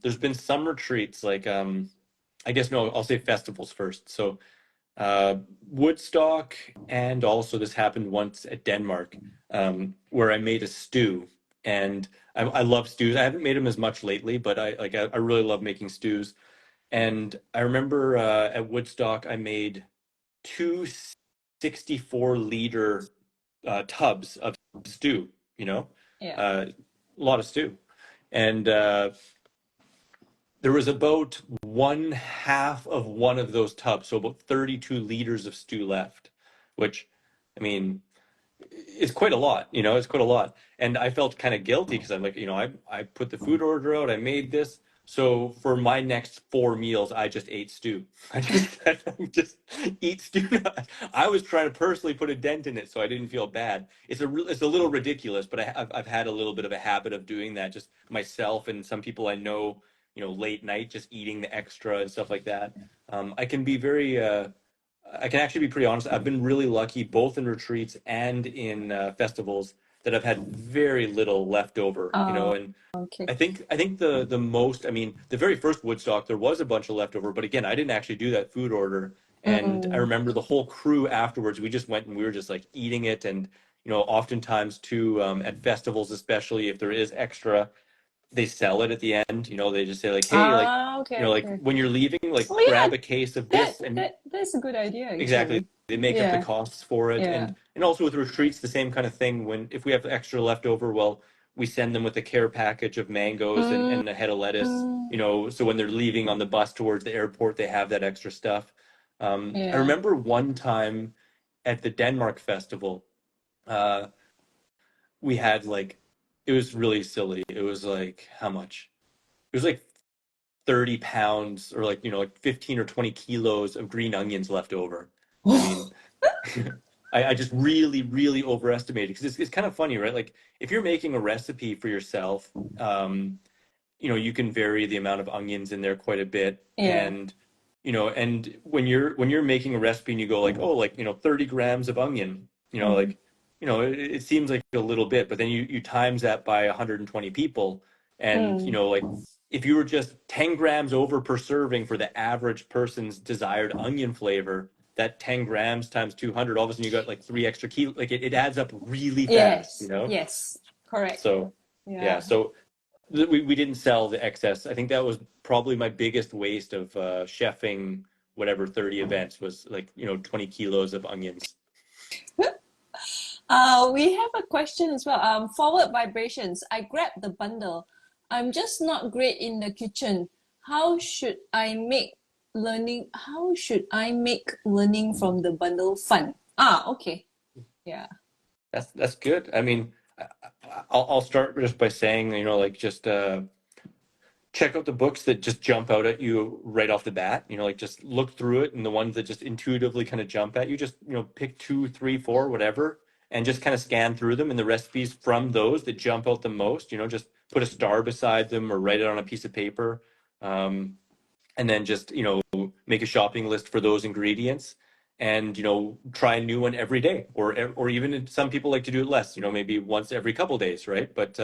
There's been some retreats, like, I guess, no, I'll say festivals first. So uh, Woodstock, and also this happened once at Denmark, where I made a stew, and I love stews. I haven't made them as much lately, but I really love making stews. And I remember at Woodstock, I made two 64-liter tubs of stew. Yeah. A lot of stew, and there was about one half of one of those tubs, so about 32 liters of stew left, which, I mean, it's quite a lot, you know, it's quite a lot. And I felt kind of guilty because I'm like, you know, I put the food order out, I made this. So for my next 4 meals, I just ate stew. I just eat stew. I was trying to personally put a dent in it so I didn't feel bad. It's a little ridiculous, but I've had a little bit of a habit of doing that, just myself and some people I know, you know, late night, just eating the extra and stuff like that. I can be very I can actually be pretty honest. I've been really lucky both in retreats and in festivals that I've had very little left over, you know, Oh, and okay. I think the most, I mean, the very first Woodstock there was a bunch of leftover, but again, I didn't actually do that food order. And I Mm. remember the whole crew afterwards, we just went and we were just like eating it. And, you know, oftentimes too, at festivals, especially if there is extra, they sell it at the end. You know, they just say like, hey, like, Ah, you okay, know, like okay. when you're leaving, like Oh grab yeah, a case of this and that's a good idea exactly. actually. They make up the Yeah, costs for it. yeah. And also with retreats, the same kind of thing. When if we have extra left over, well, we send them with a care package of mangoes Mm, and a head of lettuce, you know, so when they're leaving on the bus towards the airport, they have that extra stuff. I yeah. remember one time at the Denmark festival, uh, we had like it was really silly. It was like how much? It was like 30 pounds or like, you know, like 15 or 20 kilos of green onions left over. I mean, I just really, really overestimated because it's kind of funny, right? Like if you're making a recipe for yourself, you know, you can vary the amount of onions in there quite a bit. Yeah. And, you know, and when you're making a recipe and you go like, oh, like, you know, 30 grams of onion, you know, Mm, like, you know, it seems like a little bit, but then you times that by 120 people. And, you mm. know, like if you were just 10 grams over per serving for the average person's desired onion flavor, that 10 grams times 200, all of a sudden you got like 3 extra kilos. Like it adds up really fast, you Yes, know? yes, correct. So, yeah. Yeah. So we didn't sell the excess. I think that was probably my biggest waste of chefing whatever 30 events was like, you know, 20 kilos of onions. We have a question as well. Forward vibrations. I grabbed the bundle. I'm just not great in the kitchen. How should I make learning from the bundle fun? Ah, okay. Yeah. That's good. I mean, I'll start just by saying, you know, like just check out the books that just jump out at you right off the bat. You know, like just look through it, and the ones that just intuitively kind of jump at you, just, you know, pick two, three, four, whatever, and just kind of scan through them. And the recipes from those that jump out the most, you know, just put a star beside them or write it on a piece of paper. Um, and then just, you know, make a shopping list for those ingredients and, you know, try a new one every day, or even some people like to do it less, you know, maybe once every couple days, right? But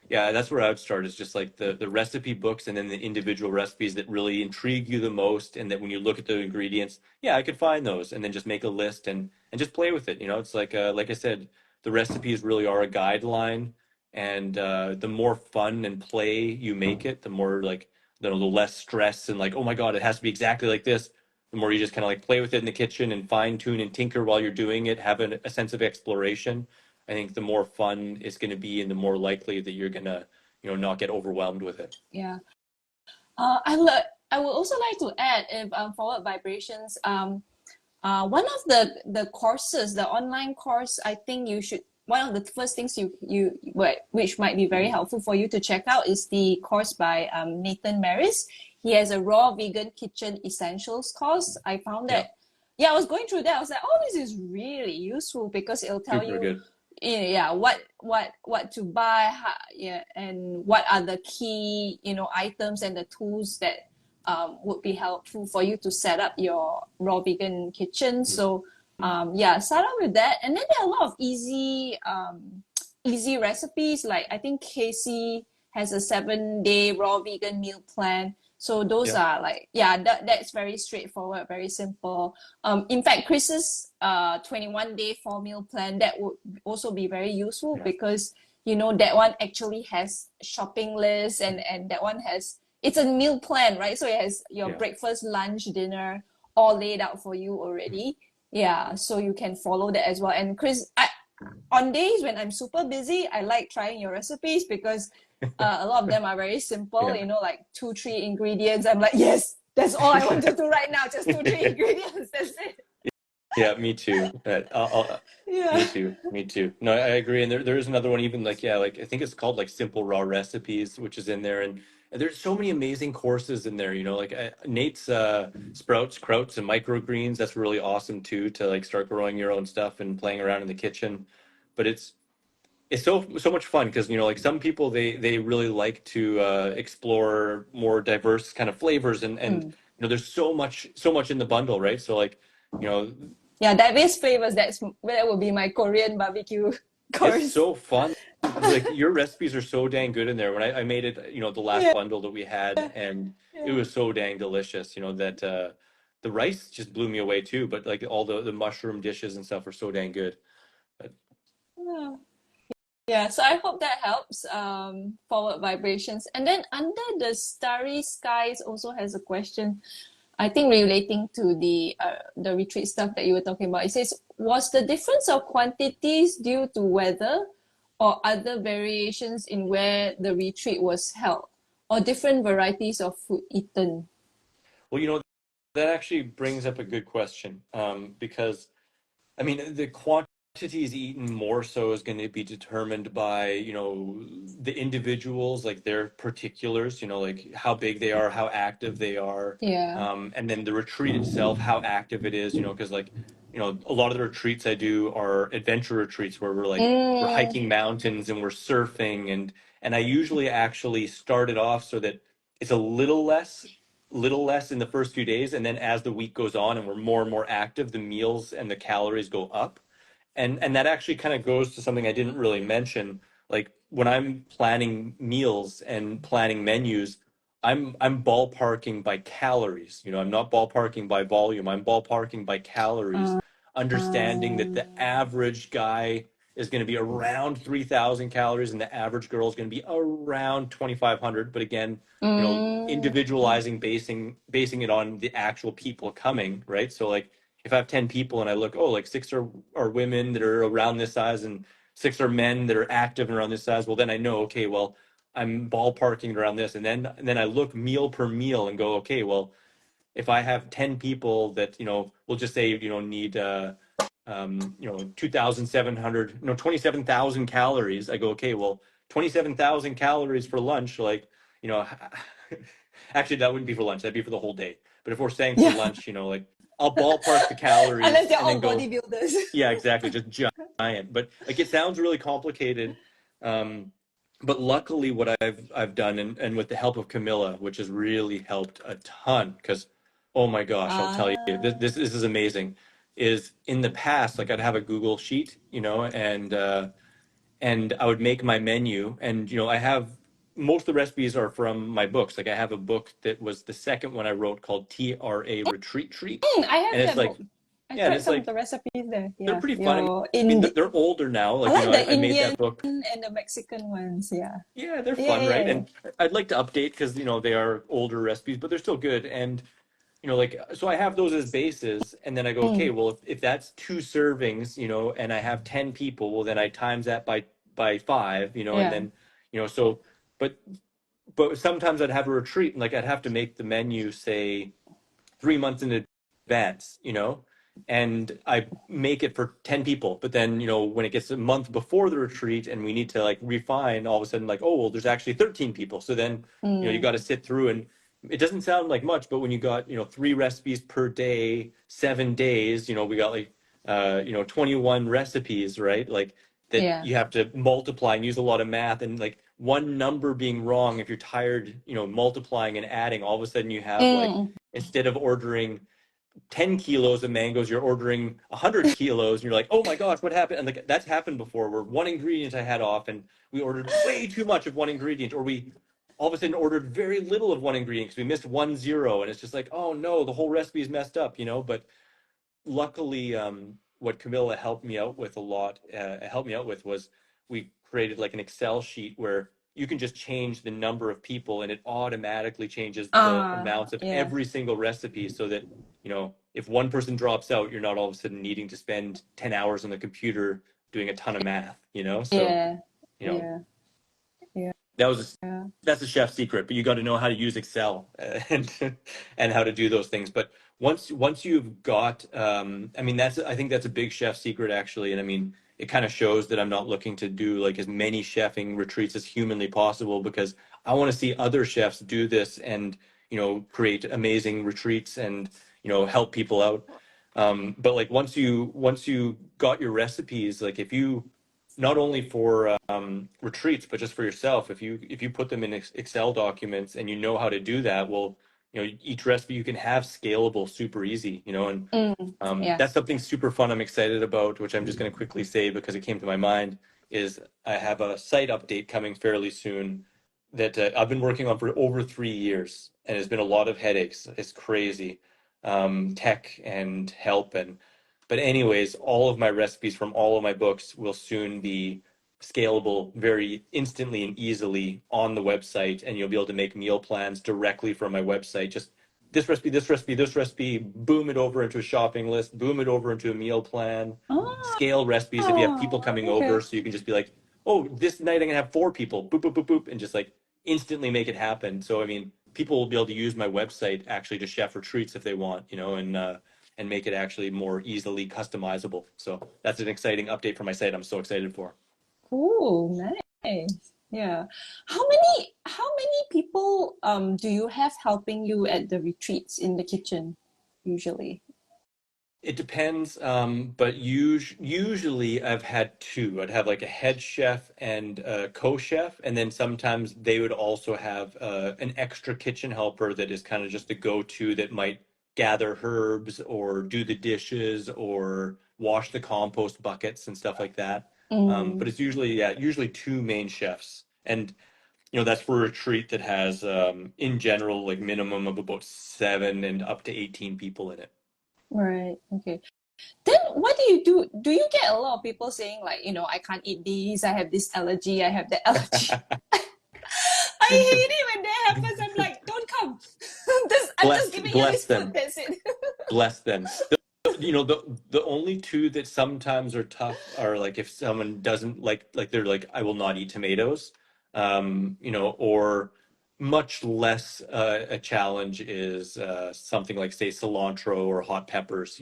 yeah, that's where I would start, is just like the recipe books and then the individual recipes that really intrigue you the most, and that when you look at the ingredients, yeah, I could find those, and then just make a list and just play with it. You know, it's like I said, the recipes really are a guideline, and the more fun and play you make it, the more like the less stress and like, oh my God, it has to be exactly like this. The more you just kind of like play with it in the kitchen and fine tune and tinker while you're doing it, have a sense of exploration. I think the more fun it's going to be, and the more likely that you're going to, you know, not get overwhelmed with it. Yeah. I would also like to add, if forward vibrations, one of the courses, the online course, I think you should, one of the first things which might be very helpful for you to check out is the course by Nathan Maris. He has a raw vegan kitchen essentials course. I found Yeah, that, yeah, I was going through that. I was like, oh, this is really useful because it'll tell super you, good. yeah, what to buy, yeah, and what are the key, items and the tools that would be helpful for you to set up your raw vegan kitchen. So yeah, start out with that, and then there are a lot of easy recipes. Like I think Casey has a 7-day raw vegan meal plan. So those Yeah, are like, yeah, that's very straightforward, very simple. In fact, Chris's 21-day 4 meal plan, that would also be very useful yeah, because that one actually has shopping lists, and that one has, it's a meal plan, right? So it has your yeah. breakfast, lunch, dinner all laid out for you already. Yeah, so you can follow that as well. And Chris, on days when I'm super busy, I like trying your recipes because a lot of them are very simple, Yeah. like 2, 3 ingredients. I'm like, yes, that's all I want to do right now, just 2, 3 ingredients. That's it. Yeah, me too. Yeah. Me too. Me too. No, I agree. And there is another one, even like, yeah, like I think it's called like Simple Raw Recipes, which is in there. And there's so many amazing courses in there, like Nate's sprouts, krauts, and microgreens. That's really awesome too, to like start growing your own stuff and playing around in the kitchen. But it's so much fun because like some people they really like to explore more diverse kind of flavors and Mm. there's so much in the bundle, right? So like you know Yeah, diverse flavors. That would be my Korean barbecue it's course. so fun. Like your recipes are so dang good in there. When I made it, the last Yeah, bundle that we had, and it yeah, was so dang delicious. That the rice just blew me away too. But like all the mushroom dishes and stuff are so dang good. But yeah. Yeah, so I hope that helps. Forward vibrations. And then under the starry skies also has a question, I think relating to the retreat stuff that you were talking about. It says, was the difference of quantities due to weather or other variations in where the retreat was held, or different varieties of food eaten? well, that actually brings up a good question. Because I mean, the quantities eaten more so is going to be determined by, the individuals, like their particulars, like how big they are, how active they are, Yeah. and then the retreat itself, how active it is, because like, a lot of the retreats I do are adventure retreats where we're Mm, hiking mountains and we're surfing and I usually actually start it off so that it's a little less in the first few days, and then as the week goes on and we're more and more active, the meals and the calories go up. And that actually kind of goes to something I didn't really mention. Like when I'm planning meals and planning menus, I'm ballparking by calories. I'm not ballparking by volume. I'm ballparking by calories, uh, understanding that the average guy is going to be around 3,000 calories and the average girl is going to be around 2,500. But again, mm, individualizing, basing it on the actual people coming, right? So like if I have 10 people and I look, oh, like six are women that are around this size and six are men that are active and around this size, well, then I know, okay, well, I'm ballparking around this. And then I look meal per meal and go, okay, well, if I have 10 people that, we'll just say, need, 2,700, 27,000 calories, I go, okay, well, 27,000 calories for lunch, like, you know, actually, that wouldn't be for lunch, that'd be for the whole day. But if we're saying for yeah. lunch, like, I'll ballpark the Unless calories they're and then all go, bodybuilders. yeah, exactly, just giant. But like, it sounds really complicated. Um, but luckily, what I've done, and with the help of Camilla, which has really helped a ton, because oh my gosh, I'll tell you, Ah, this is amazing. Is in the past, like I'd have a Google sheet, and I would make my menu, and I have most of the recipes are from my books. Like I have a book that was the second one I wrote called TRA Retreat Treats, I have and it's that like, book. I yeah, and tried it's some of like the recipes there. they're Yeah, pretty fun. I your mean, Indi. they're older now. I Like, like the I made Indian that book. and the Mexican ones. Yeah, Yeah, they're yeah, fun, yeah, right? yeah. And I'd like to update because, they are older recipes, but they're still good. And, like, so I have those as bases. And then I go, okay, Mm, well, if that's two servings, and I have 10 people, well, then I times that by five, and yeah. then, so, but, but sometimes I'd have a retreat and like I'd have to make the menu, say, 3 months in advance, and I make it for 10 people. But then, when it gets a month before the retreat and we need to like refine, all of a sudden, like, oh, well, there's actually 13 people. So then, you got Mm, to sit through, and it doesn't sound like much, but when you got, three recipes per day, 7 days, we got like, 21 recipes, right? Like that yeah. you have to multiply and use a lot of math, and like one number being wrong, if you're tired, multiplying and adding, all of a sudden you have like, Mm, instead of ordering 10 kilos of mangoes, you're ordering 100 kilos, and you're like, oh my gosh, what happened? And like that's happened before, where one ingredient I had off and we ordered way too much of one ingredient, or we all of a sudden ordered very little of one ingredient because we missed 1 zero, and it's just like, oh no, the whole recipe is messed up, but luckily, what Camilla helped me out with was, we created like an Excel sheet where you can just change the number of people and it automatically changes the amounts of yeah. every single recipe, so that, if one person drops out, you're not all of a sudden needing to spend 10 hours on the computer doing a ton of math, so, Yeah. you know, Yeah. Yeah. that was Yeah. that's a chef's secret, but you got to know how to use Excel and and how to do those things. But once you've got I mean that's I think that's a big chef secret actually, and I mean it kind of shows that I'm not looking to do like as many chefing retreats as humanly possible because I want to see other chefs do this and create amazing retreats and help people out. But like once you got your recipes, like if you not only for retreats but just for yourself, if you put them in Excel documents and you know how to do that, well, each recipe you can have scalable super easy, and Yeah. that's something super fun I'm excited about, which I'm just going to quickly say because it came to my mind, is I have a site update coming fairly soon that I've been working on for over 3 years, and it's been a lot of headaches. It's crazy, tech and help but anyways, all of my recipes from all of my books will soon be scalable very instantly and easily on the website, and you'll be able to make meal plans directly from my website. Just this recipe, this recipe, this recipe, boom it over into a shopping list, boom it over into a meal plan, scale recipes if you have people coming Okay. over, so you can just be like, oh, this night I'm gonna have 4 people, boop, boop, boop, boop, and just like instantly make it happen. So I mean, people will be able to use my website actually to chef retreats if they want, and make it actually more easily customizable. So that's an exciting update for my site. I'm so excited for. Cool, nice. Yeah. How many people do you have helping you at the retreats in the kitchen usually? It depends, but usually I've had two. I'd have like a head chef and a co-chef, and then sometimes they would also have an extra kitchen helper that is kind of just a go-to that might gather herbs or do the dishes or wash the compost buckets and stuff like that. But Mm, it's usually two main chefs, and that's for a retreat that has in general like minimum of about 7 and up to 18 people in it. right. Okay. Then what do you do? Do you get a lot of people saying like, I can't eat these, I have this allergy, I have that allergy? I hate it when that happens. I'm like, don't come. I'm just Bless giving you bless this food, them. that's it. Bless them. The only two that sometimes are tough are like if someone doesn't like they're like I will not eat tomatoes, or much less a challenge is something like say cilantro or hot peppers.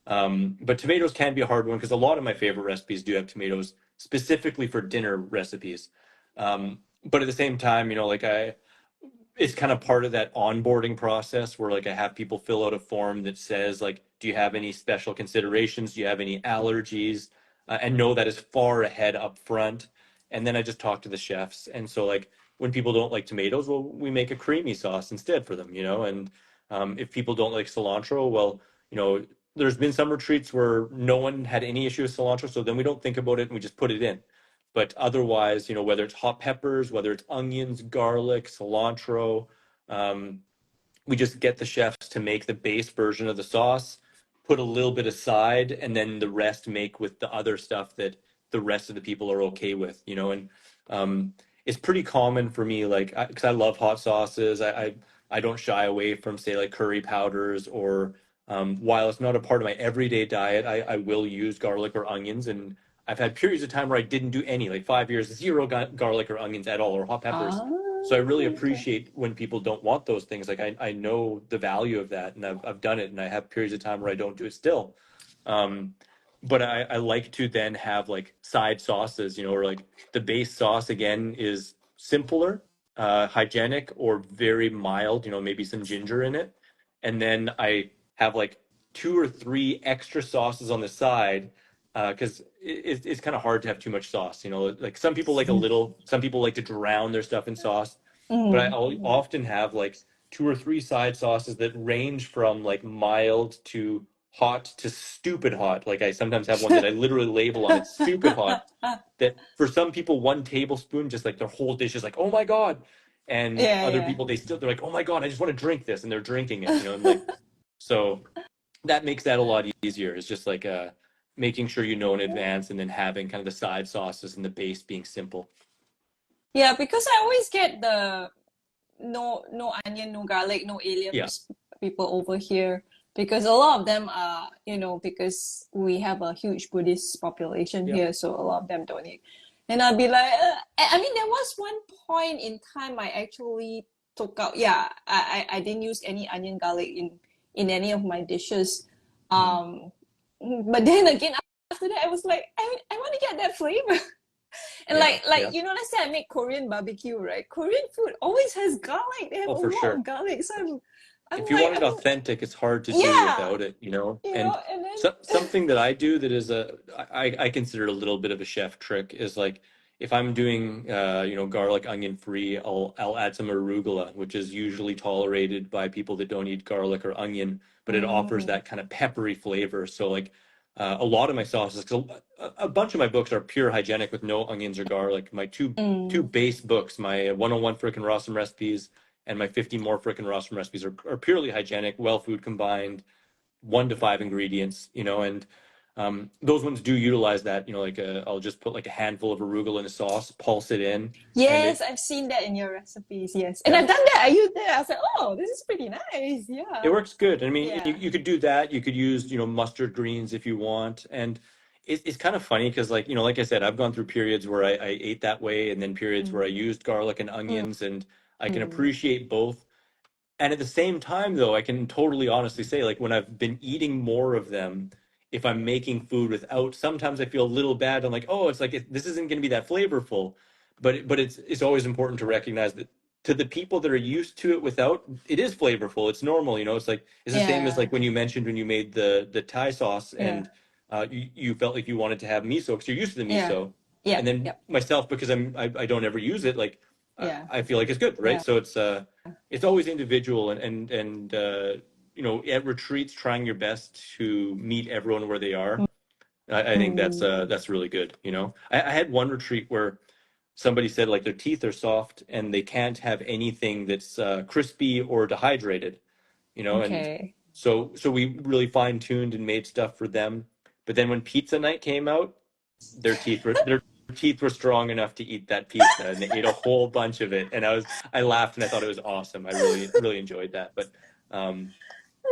But tomatoes can be a hard one because a lot of my favorite recipes do have tomatoes specifically for dinner recipes. But at the same time, like it's kind of part of that onboarding process where like I have people fill out a form that says like, do you have any special considerations? Do you have any allergies? And know that is far ahead up front. And then I just talk to the chefs. And so like when people don't like tomatoes, well, we make a creamy sauce instead for them. And if people don't like cilantro, well, there's been some retreats where no one had any issue with cilantro, so then we don't think about it and we just put it in. But otherwise, whether it's hot peppers, whether it's onions, garlic, cilantro, um, we just get the chefs to make the base version of the sauce, put a little bit aside, and then the rest make with the other stuff that the rest of the people are okay with. And it's pretty common for me, like, because I love hot sauces. I don't shy away from, say, like curry powders or while it's not a part of my everyday diet, I will use garlic or onions. And I've had periods of time where I didn't do any, like 5 years, zero garlic or onions at all, or hot peppers. Ah, So I really okay. appreciate when people don't want those things. Like I know the value of that, and I've done it, and I have periods of time where I don't do it still. Um, but I like to then have like side sauces, or like the base sauce again is simpler, hygienic, or very mild, maybe some ginger in it. And then I have like 2 or 3 extra sauces on the side because it's kind of hard to have too much sauce. Like some people like a little, some people like to drown their stuff in sauce, but I'll Mm. often have like 2 or 3 side sauces that range from like mild to hot to stupid hot. Like I sometimes have one that I literally label on it stupid hot. That for some people, 1 tablespoon, just like their whole dish is like, oh my God. And Yeah, other yeah. people, they're like, oh my God, I just want to drink this. And they're drinking it, and like, so that makes that a lot easier. It's just like making sure you know in advance and then having kind of the side sauces and the base being simple. Yeah, because I always get the no onion, no garlic, no Yeah. aliens people over here because a lot of them are, because we have a huge Buddhist population Yeah. here, so a lot of them don't eat. And I'll be like, I mean, there was one point in time I actually took out, yeah, I didn't use any onion, garlic in any of my dishes. But then again, after that, I was like, I want to get that flavor. And Yeah, yeah. you know, let's say I make Korean barbecue, right? Korean food always has garlic. They have Oh, a for lot of sure. garlic. So I'm If you like, want it authentic, it's hard to do yeah, without it, you know? you And know, and then something that I do that is I consider it a little bit of a chef trick is like if I'm doing garlic onion free, I'll add some arugula, which is usually tolerated by people that don't eat garlic or onion, but it offers mm, that kind of peppery flavor. So like a lot of my sauces, 'cause a bunch of my books are pure hygienic with no onions or garlic. My two mm, base books, my 101 frickin' rawsome recipes and my 50 more frickin' rawsome recipes are purely hygienic, well food combined, 1 to 5 ingredients, and those ones do utilize that, like I'll just put like a handful of arugula in a sauce, pulse it in, and yes, it, I've seen that in your recipes. Yes, and yeah, I've done that. I used that. I was like, oh, this is pretty nice. it Yeah, works good. I mean, you, yeah. you could do that. You could use, mustard greens if you want. And it's kind of funny because like I said, I've gone through periods where I ate that way and then periods where I Mm, used garlic and mm, onions, and I can mm. appreciate both. And at the same time, though, I can totally honestly say, like, when I've been eating more of them, if I'm making food without, sometimes I feel a little bad. I'm like, oh, it's like this isn't going to be that flavorful. But it's always important to recognize that to the people that are used to it without, it is flavorful. It's normal, It's like it's the same as Yeah, like when you mentioned when you made the Thai sauce yeah, and you felt like you wanted to have miso because you're used to the yeah. miso. And Yep, then yep, myself, because I don't ever use it, like yeah, I feel like it's good, right? yeah. So it's always individual and at retreats trying your best to meet everyone where they are. I think Mm, that's really good. I had one retreat where somebody said like their teeth are soft and they can't have anything that's crispy or dehydrated, and okay. so we really fine-tuned and made stuff for them. But then when pizza night came out, their teeth were strong enough to eat that pizza, and they ate a whole bunch of it. And I laughed and I thought it was awesome. I really really enjoyed that. But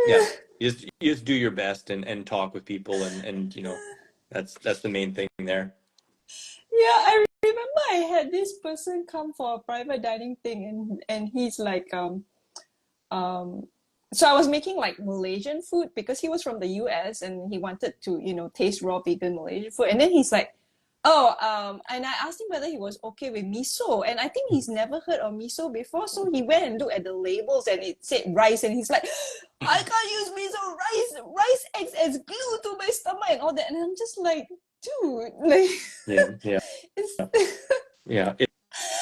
yeah, you just do your best and talk with people, and that's the main thing there. Yeah, I remember I had this person come for a private dining thing, and he's like, um, so I was making like Malaysian food because he was from the US and he wanted to, taste raw vegan Malaysian food. And then he's like, oh, and I asked him whether he was okay with miso, and I think he's never heard of miso before, so he went and looked at the labels and it said rice, and he's like, I can't use miso, rice acts as glue to my stomach and all that, and I'm just like, dude, like, Yeah, yeah, it's yeah.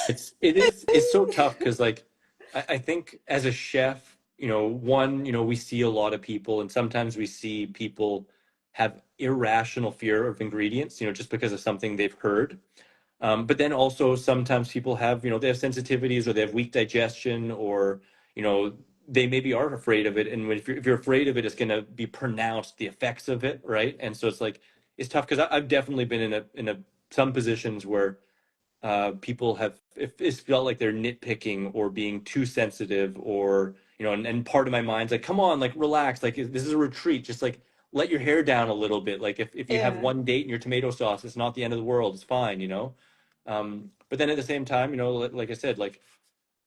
It's so tough because like I think as a chef, we see a lot of people, and sometimes we see people have irrational fear of ingredients, just because of something they've heard. But then also sometimes people have, they have sensitivities or they have weak digestion, or they maybe are afraid of it. And if you're afraid of it, it's going to be pronounced the effects of it, right? And so it's like it's tough because I've definitely been in some positions where people have if it's felt like they're nitpicking or being too sensitive, or and part of my mind's like, come on, like relax, like this is a retreat, just like let your hair down a little bit, like if you have yeah, one date in your tomato sauce, it's not the end of the world, it's fine, but then at the same time, like I said, like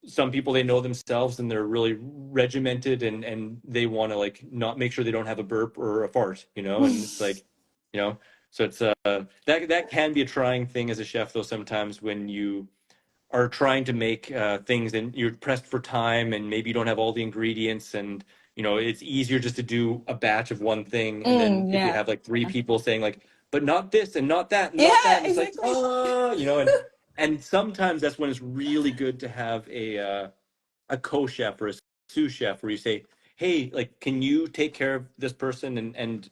some people, they know themselves and they're really regimented, and they want to like not make sure they don't have a burp or a fart, and it's like, you know so it's that can be a trying thing as a chef, though, sometimes when you are trying to make things and you're pressed for time and maybe you don't have all the ingredients, and it's easier just to do a batch of one thing, and then if you yeah, have like three people saying like, but not this and not that and not that, yeah, and it's like, exactly. oh, and sometimes that's when it's really good to have a co-chef or a sous chef where you say, hey, like, can you take care of this person and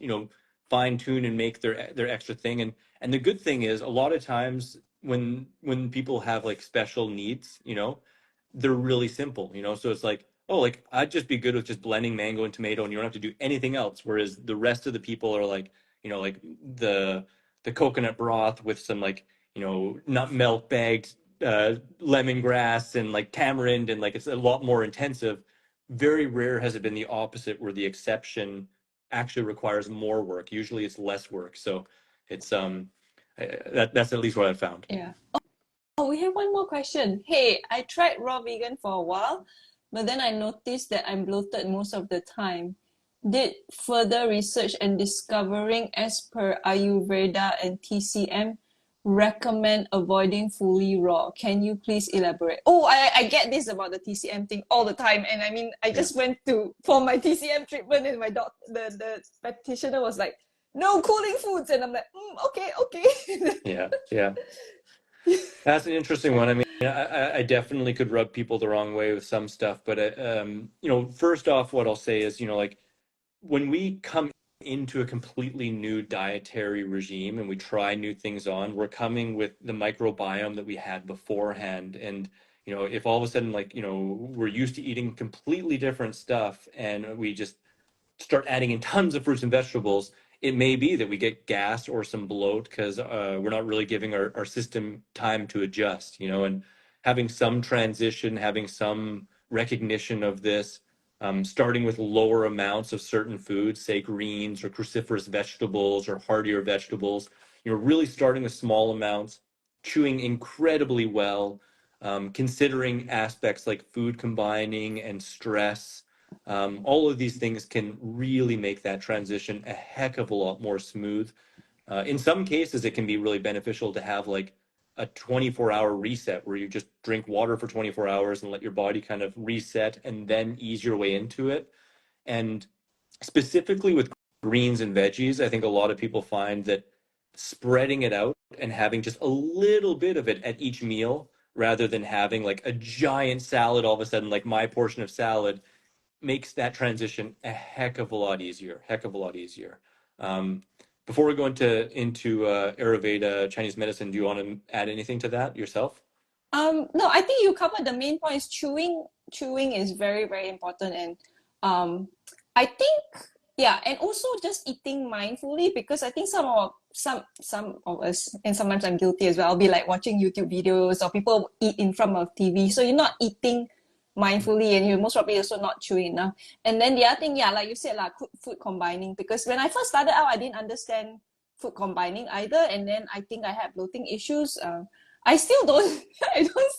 fine tune and make their extra thing. And the good thing is a lot of times when people have like special needs, they're really simple, so it's like, oh, like I'd just be good with just blending mango and tomato and you don't have to do anything else, whereas the rest of the people are like, like the coconut broth with some like, nut milk bagged lemongrass and like tamarind, and like it's a lot more intensive. Very rare has it been the opposite, where the exception actually requires more work. Usually it's less work. So it's that's at least what I've found. Yeah. Oh, we have one more question. Hey, I tried raw vegan for a while, but then I noticed that I'm bloated most of the time. did further research and discovering as per Ayurveda and TCM recommend avoiding fully raw. Can you please elaborate? Oh, I get this about the TCM thing all the time. And I mean, I Yeah. just went to for my TCM treatment and my the practitioner was like, no cooling foods. And I'm like, okay, okay. Yeah. Yeah. That's an interesting one. I mean, I definitely could rub people the wrong way with some stuff, but you know, first off, what I'll say is, you know, like when we come into a completely new dietary regime and we try new things on, we're coming with the microbiome that we had beforehand. And, you know, if all of a sudden, like, you know, we're used to eating completely different stuff and we just start adding in tons of fruits and vegetables, it may be that we get gas or some bloat because we're not really giving our system time to adjust, you know, and having some transition, having some recognition of this, starting with lower amounts of certain foods, say greens or cruciferous vegetables or heartier vegetables, you know, really starting with small amounts, chewing incredibly well, considering aspects like food combining and stress. All of these things can really make that transition a heck of a lot more smooth. In some cases, it can be really beneficial to have like a 24-hour reset where you just drink water for 24 hours and let your body kind of reset and then ease your way into it. And specifically with greens and veggies, I think a lot of people find that spreading it out and having just a little bit of it at each meal rather than having like a giant salad all of a sudden, like my portion of salad makes that transition a heck of a lot easier, heck of a lot easier. Um, Before we go into Ayurveda, Chinese medicine, do you want to add anything to that yourself? No, I think you covered the main points. Chewing is very, very important. And I think, yeah, and also just eating mindfully because I think some of us, and sometimes I'm guilty as well, I'll be like watching YouTube videos or people eat in front of TV. So you're not eating mindfully and you're most probably also not chewing enough. And then the other thing, yeah, like you said, like food combining, because when I first started out, I didn't understand food combining either. And then I think I had bloating issues. I still don't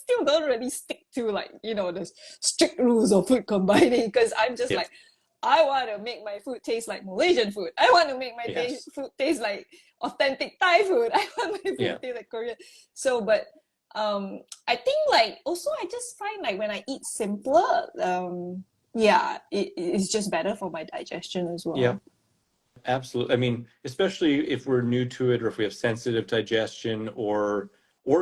still don't really stick to like, you know, the strict rules of food combining because I'm just Yeah. like, I want to make my food taste like Malaysian food. I want to make my Yes. food taste like authentic Thai food. I want my food Yeah. to taste like Korean. So, but I think like also I just find like when I eat simpler, yeah, it's just better for my digestion as Yeah. well. Absolutely. I mean, especially if we're new to it or if we have sensitive digestion or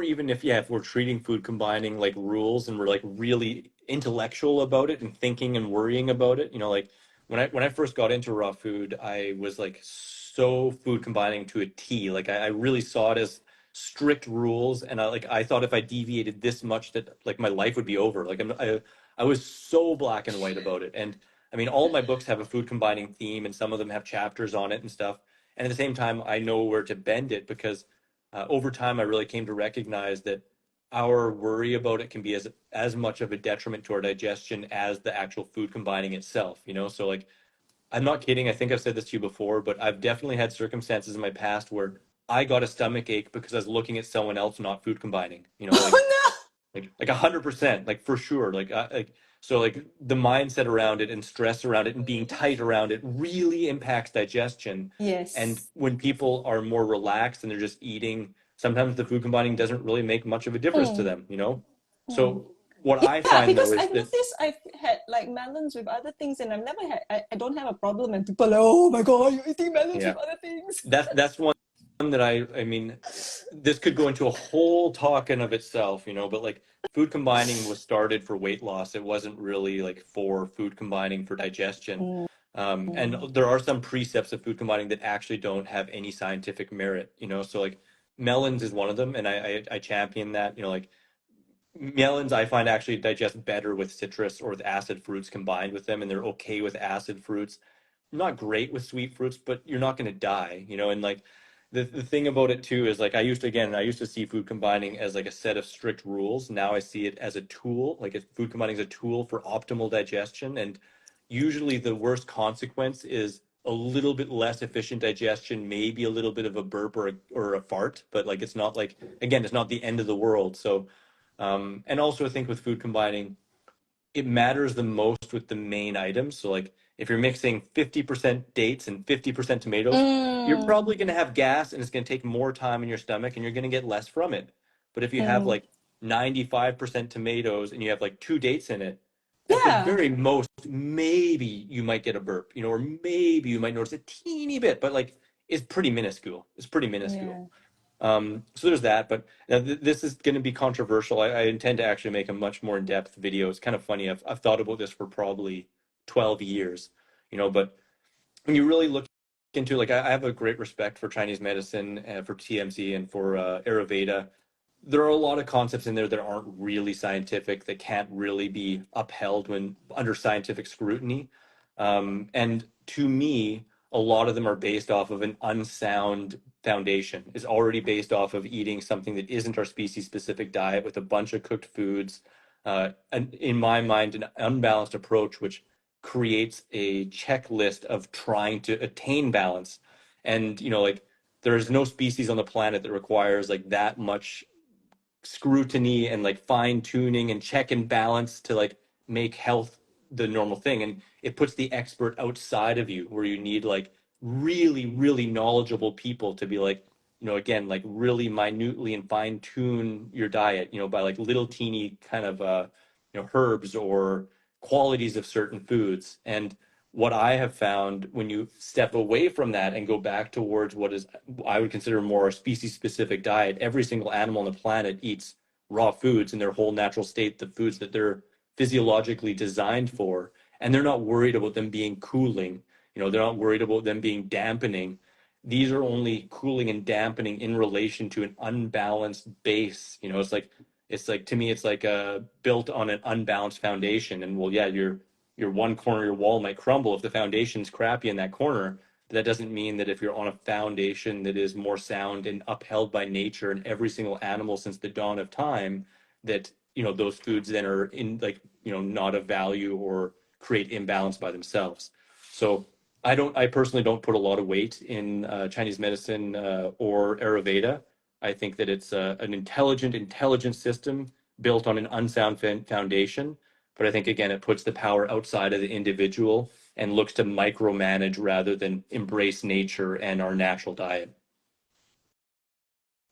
even if yeah, if we're treating food combining like rules and we're like really intellectual about it and thinking and worrying about it, you know, like when I first got into raw food, I was like so food combining to a T. Like I really saw it as strict rules and I thought if I deviated this much that like my life would be over. I was so black and white about it. And I mean, all my books have a food combining theme, and some of them have chapters on it and stuff. And at the same time, I know where to bend it because over time, I really came to recognize that our worry about it can be as much of a detriment to our digestion as the actual food combining itself. You know, so like I'm not kidding. I think I've said this to you before, but I've definitely had circumstances in my past where I got a stomach ache because I was looking at someone else not food combining. You know, Oh like 100%, like for sure, like so like the mindset around it and stress around it and being tight around it really impacts digestion. no! And Yes. when people are more relaxed and they're just eating, sometimes the food combining doesn't really make much of a difference to Mm, them, you know? mm. So what I Yeah, find though because is I've that noticed I've had like melons with other things and I've never had, I don't have a problem and people are like, oh my God, you're eating melons yeah, with other things. that's one that I mean, this could go into a whole talk in of itself, you know, but like food combining was started for weight loss. It wasn't really like for food combining for digestion. Mm, And there are some precepts of food combining that actually don't have any scientific merit, you know, so like melons is one of them, and I champion that, you know, like melons I find actually digest better with citrus or with acid fruits combined with them, and they're okay with acid fruits. Not great with sweet fruits, but you're not going to die, you know. And like the thing about it too is like I used to see food combining as like a set of strict rules. Now I see it as a tool, like food combining is a tool for optimal digestion. And usually the worst consequence is a little bit less efficient digestion, maybe a little bit of a burp or a fart, but like it's not like again, it's not the end of the world. So and also I think with food combining, it matters the most with the main items. So like if you're mixing 50% dates and 50% tomatoes, you're Mm, probably going to have gas and it's going to take more time in your stomach and you're going to get less from it. But if you have mm. like 95% tomatoes and you have like two dates in it, at the Yeah, very most, maybe you might get a burp, or maybe you might notice a teeny bit, but like it's pretty minuscule. It's pretty minuscule. yeah. So there's that, but now this is going to be controversial. I intend to actually make a much more in-depth video. It's kind of funny. I've thought about this for probably 12 years, but when you really look into, like, I have a great respect for Chinese medicine, for TMC, and for Ayurveda. There are a lot of concepts in there that aren't really scientific, that can't really be upheld when under scientific scrutiny. And to me, a lot of them are based off of an unsound foundation. Is already based off of eating something that isn't our species specific diet with a bunch of cooked foods. And in my mind, an unbalanced approach, which creates a checklist of trying to attain balance. And, like, there's no species on the planet that requires like that much scrutiny and like fine tuning and check and balance to like make health the normal thing. And it puts the expert outside of you, where you need like really, really knowledgeable people to be like, again, like really minutely and fine tune your diet, by like little teeny kind of, herbs or qualities of certain foods. And what I have found, when you step away from that and go back towards what is, I would consider, more a species specific diet, every single animal on the planet eats raw foods in their whole natural state, the foods that they're physiologically designed for. And they're not worried about them being cooling, they're not worried about them being dampening. These are only cooling and dampening in relation to an unbalanced base. It's like to me, it's like built on an unbalanced foundation. And well, yeah, your one corner of your wall might crumble if the foundation's crappy in that corner. But that doesn't mean that if you're on a foundation that is more sound and upheld by nature and every single animal since the dawn of time, that those foods then are in, like, not of value or create imbalance by themselves. So I personally don't put a lot of weight in Chinese medicine or Ayurveda. I think that it's an intelligent system built on an unsound foundation. But I think, again, it puts the power outside of the individual and looks to micromanage rather than embrace nature and our natural diet.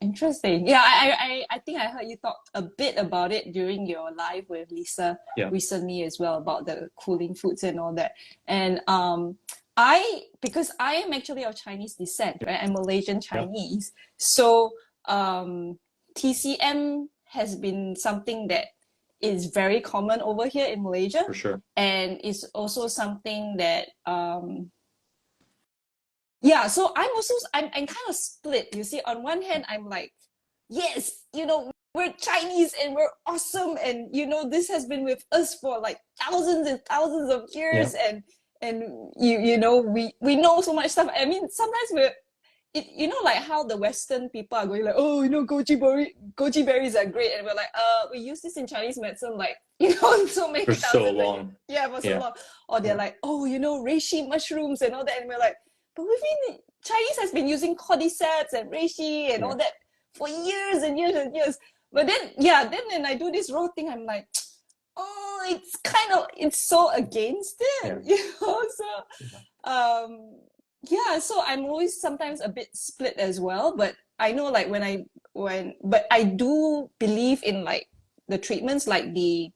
Interesting. Yeah, I think I heard you talk a bit about it during your live with Lisa Yeah, recently as well, about the cooling foods and all that. And because I am actually of Chinese descent, right? I'm Malaysian yeah, Chinese. So TCM has been something that is very common over here in Malaysia, for sure. and it's also something that yeah, so I'm kind of split. You see, on one hand, I'm like, yes, we're Chinese and we're awesome, and this has been with us for like thousands and thousands of Yeah, years, and we know so much stuff. I mean, sometimes like how the Western people are going like, oh, goji berries are great, and we're like, we use this in Chinese medicine, like, so many for so thousands of long. yeah, for so Yeah, long. Or they're yeah, like, oh, reishi mushrooms and all that, and we're like, but Chinese has been using cordyceps and reishi and yeah, all that for years and years and years. But then, yeah, then when I do this raw thing, I'm like, oh, it's so against yeah, it, So, yeah, so I'm always sometimes a bit split as well. But I know, like, but I do believe in like the treatments, like the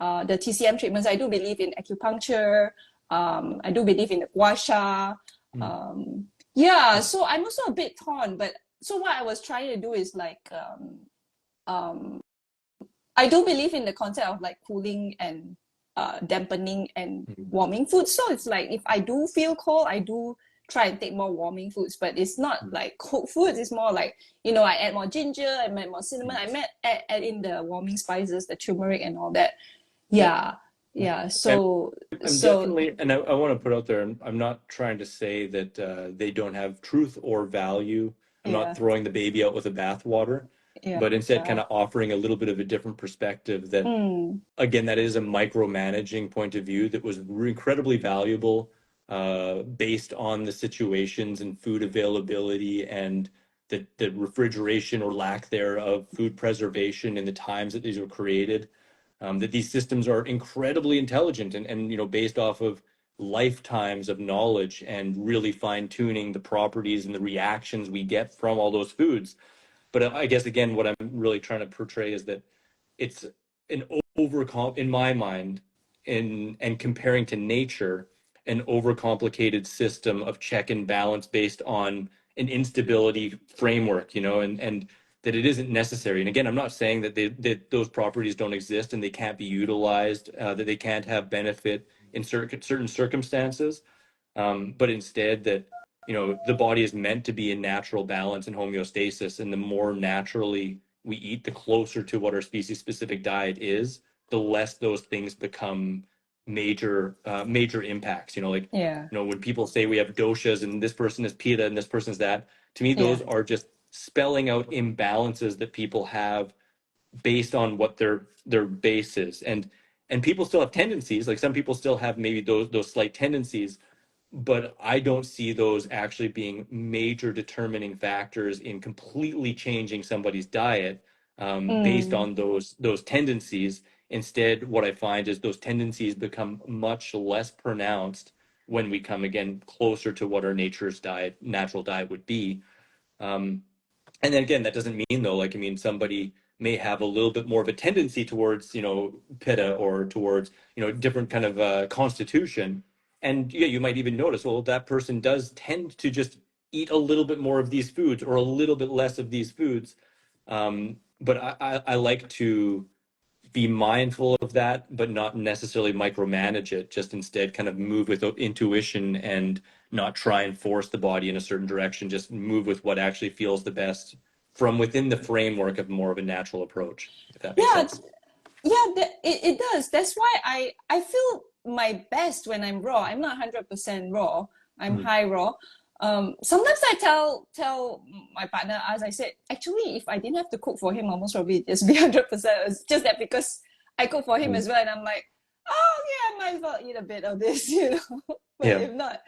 TCM treatments. I do believe in acupuncture. I do believe in the gua sha. mm, Yeah, so I'm also a bit torn. But so what I was trying to do is like, um, I do believe in the concept of like cooling and dampening and mm, warming foods. So it's like if I do feel cold, I do try and take more warming foods. But it's not mm, like cooked foods. It's more like, I add more ginger, I add more cinnamon, mm. add in the warming spices, the turmeric and all that. Yeah. Yeah, yeah. And I'm So definitely, and I want to put out there, I'm not trying to say that they don't have truth or value. I'm not yeah, throwing the baby out with the bathwater, yeah, but instead kind yeah. of offering a little bit of a different perspective that, Mm, again, that is a micromanaging point of view that was incredibly valuable, based on the situations and food availability and the refrigeration or lack thereof food preservation in the times that these were created. That these systems are incredibly intelligent and based off of lifetimes of knowledge and really fine tuning the properties and the reactions we get from all those foods. But I guess again, what I'm really trying to portray is that it's an in my mind, in and comparing to nature, an overcomplicated system of check and balance based on an instability framework, and that it isn't necessary. And again, I'm not saying that that those properties don't exist and they can't be utilized, that they can't have benefit in certain circumstances, but instead that the body is meant to be in natural balance and homeostasis, and the more naturally we eat, the closer to what our species specific diet is, the less those things become major impacts. Yeah. When people say we have doshas and this person is pitta and this person is that, to me Yeah. those are just spelling out imbalances that people have based on what their base is. And people still have tendencies, like some people still have maybe those slight tendencies, but I don't see those actually being major determining factors in completely changing somebody's diet, based Mm. on those tendencies. Instead, what I find is those tendencies become much less pronounced when we come again closer to what our natural diet would be. Um, and then again, that doesn't mean though, like, I mean, somebody may have a little bit more of a tendency towards, pitta, or towards, different kind of constitution. And yeah, you might even notice, well, that person does tend to just eat a little bit more of these foods or a little bit less of these foods. But I like to be mindful of that, but not necessarily micromanage it. Just instead kind of move with intuition and not try and force the body in a certain direction. Just move with what actually feels the best from within the framework of more of a natural approach, if that makes Yeah, sense. yeah, it does. That's why I feel my best when I'm raw. I'm not 100% raw. I'm Mhm. high raw. Sometimes I tell my partner, as I said, actually, if I didn't have to cook for him, almost probably just be 100%. It's just that because I cook for him Mhm. as well, and I'm like, oh yeah, I might as well eat a bit of this, you know. But Yeah. if not,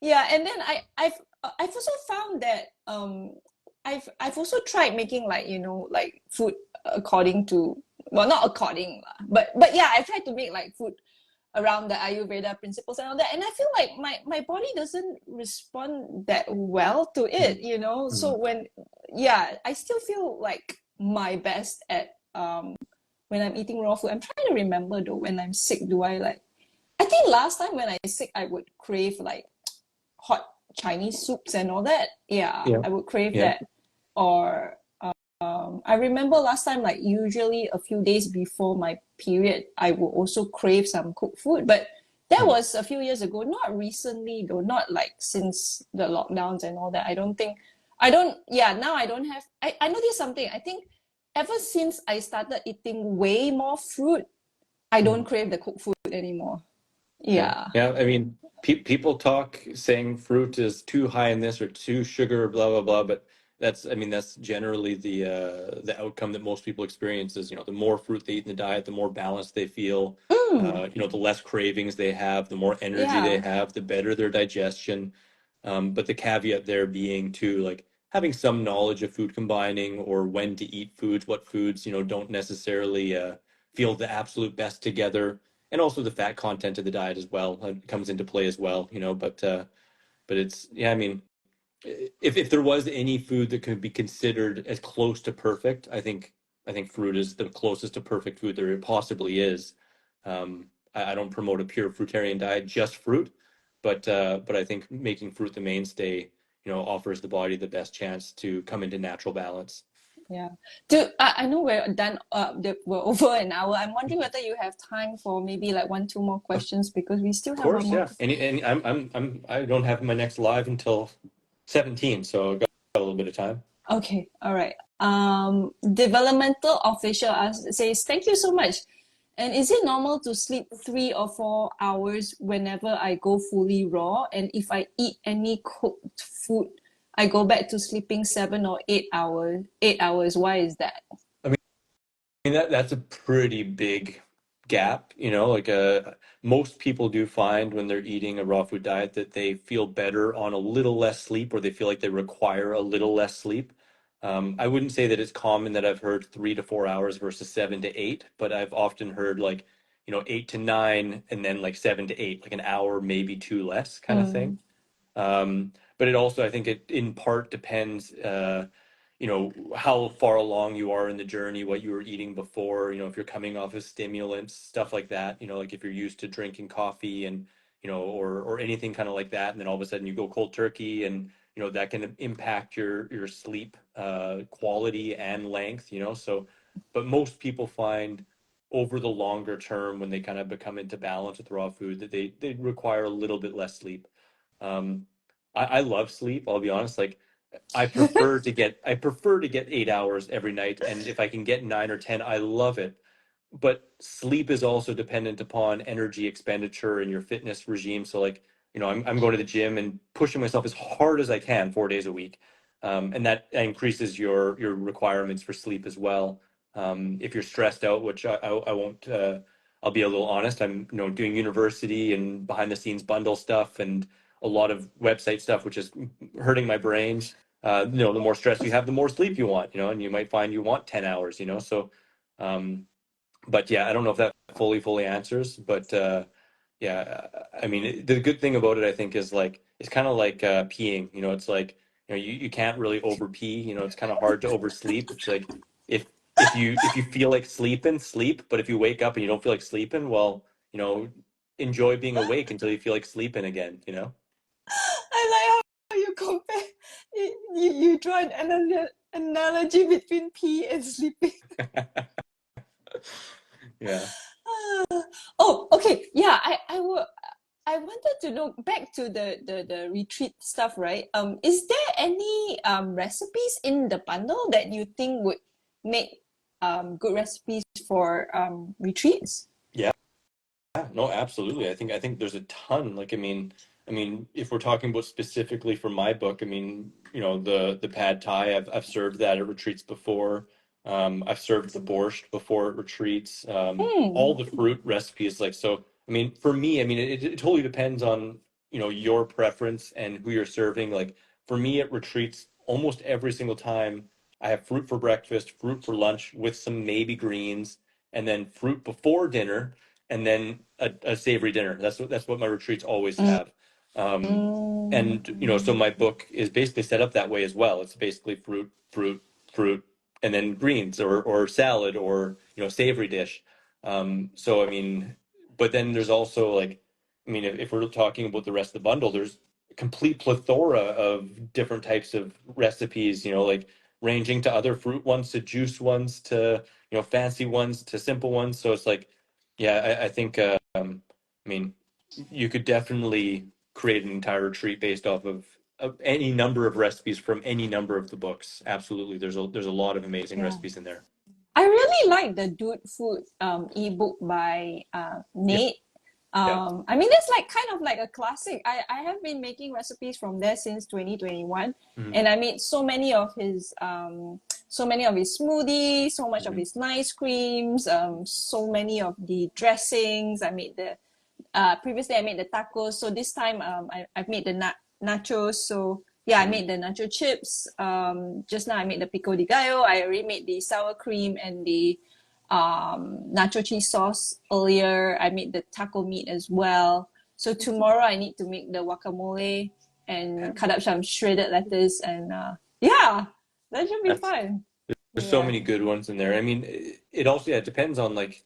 yeah. And then I've also found that I've also tried making, like, like food according to, well, not according, but yeah, I tried to make like food around the ayurveda principles and all that, and I feel like my body doesn't respond that well to it, Mhm. so Mhm. when, yeah, I still feel like my best at when I'm eating raw food. I'm trying to remember though, when I'm sick, do I like, I think last time when I sick, I would crave like hot Chinese soups and all that. Yeah, Yeah. I would crave Yeah. that. Or I remember last time, like usually a few days before my period, I would also crave some cooked food. But that Mhm. was a few years ago, not recently though, not like since the lockdowns and all that. I don't think, I don't, yeah, now I don't have, I noticed something. I think ever since I started eating way more fruit, I don't Mhm. crave the cooked food anymore. Yeah. Yeah. Yeah. I mean, people talk saying fruit is too high in this or too sugar, blah, blah, blah. But I mean, that's generally the outcome that most people experience is, the more fruit they eat in the diet, the more balanced they feel, Mm, the less cravings they have, the more energy they yeah. have, the better their digestion. But the caveat there being to like having some knowledge of food combining or when to eat foods, what foods, don't necessarily feel the absolute best together, and also the fat content of the diet as well comes into play as well, but it's, yeah, I mean, if there was any food that could be considered as close to perfect, I think fruit is the closest to perfect food there possibly is. I don't promote a pure fruitarian diet, just fruit, but I think making fruit the mainstay, offers the body the best chance to come into natural balance. Yeah. Do I know we're done, we're over an hour. I'm wondering whether you have time for maybe like one, two more Of questions, because we still have one course, more. yeah. And I don't have my next live until 17, so I've got a little bit of time. Okay, all right. Developmental official says, thank you so much. And is it normal to sleep 3 or 4 hours whenever I go fully raw? And if I eat any cooked food, I go back to sleeping 7 or 8 hours. 8 hours. Why is that? I mean that's a pretty big gap, like most people do find when they're eating a raw food diet that they feel better on a little less sleep, or they feel like they require a little less sleep. I wouldn't say that it's common that I've heard 3 to 4 hours versus 7 to 8, but I've often heard like, 8 to 9, and then like 7 to 8, like an hour, maybe two less kind of thing. Mm. But it also, I think it in part depends, how far along you are in the journey, what you were eating before, if you're coming off of stimulants, stuff like that, like if you're used to drinking coffee and, or anything kind of like that, and then all of a sudden you go cold turkey and, that can impact your sleep, quality and length, so, but most people find over the longer term when they kind of become into balance with raw food that they require a little bit less sleep. Um, I love sleep, I'll be honest. Like I prefer to get 8 hours every night, and if I can get 9 or 10, I love it. But sleep is also dependent upon energy expenditure and your fitness regime. So like, I'm going to the gym and pushing myself as hard as I can 4 days a week. And that increases your requirements for sleep as well. If you're stressed out, which I won't, I'll be a little honest. I'm, doing university and behind the scenes bundle stuff and a lot of website stuff, which is hurting my brain. The more stress you have, the more sleep you want, and you might find you want 10 hours, so, but yeah, I don't know if that fully answers, but, yeah, I mean, the good thing about it, I think, is like, it's kind of like, peeing, it's like, you can't really over pee, it's kind of hard to oversleep. It's like, if, if you feel like sleeping, sleep, but if you wake up and you don't feel like sleeping, well, enjoy being awake until you feel like sleeping again. I like how you compare. You draw an analogy between pee and sleeping. Yeah. Oh, okay. Yeah, I wanted to know back to the retreat stuff, right? Is there any recipes in the bundle that you think would make good recipes for retreats? Yeah. Yeah, no, absolutely. I think there's a ton. Like, I mean, if we're talking about specifically for my book, I mean, the pad thai, I've served that at retreats before. I've served the borscht before at retreats. All Hmm. the fruit recipes, like so. I mean, for me, I mean, it totally depends on your preference and who you're serving. Like for me at retreats, almost every single time I have fruit for breakfast, fruit for lunch with some maybe greens, and then fruit before dinner and then a savory dinner. That's what my retreats always Mm. have. Um, Mm. and so my book is basically set up that way as well. It's basically fruit, fruit, fruit, and then greens or salad or savory dish. So I mean, but then there's also like, I mean, if we're talking about the rest of the bundle, there's a complete plethora of different types of recipes. Like ranging to other fruit ones to juice ones to fancy ones to simple ones. So it's like, yeah, I think, I mean, you could definitely create an entire retreat based off of any number of recipes from any number of the books. Absolutely, there's a lot of amazing Yeah. recipes in there. I really like the Dude Food ebook by Yeah, Nate. yeah, I mean, that's like kind of like a classic. I have been making recipes from there since 2021, hmm and I made so many of his smoothies, so much of hmm his nice creams, so many of the dressings. I made the previously I made the tacos, so this time I've made the nachos. So yeah, I hmm made the nacho chips. Just now I made the pico de gallo. I already made the sour cream and the nacho cheese sauce earlier. I made the taco meat as well. So tomorrow I need to make the guacamole and cut up some shredded lettuce and yeah, that should be That's fun. there's so Yeah. many good ones in there. I mean, it also, yeah, it depends on like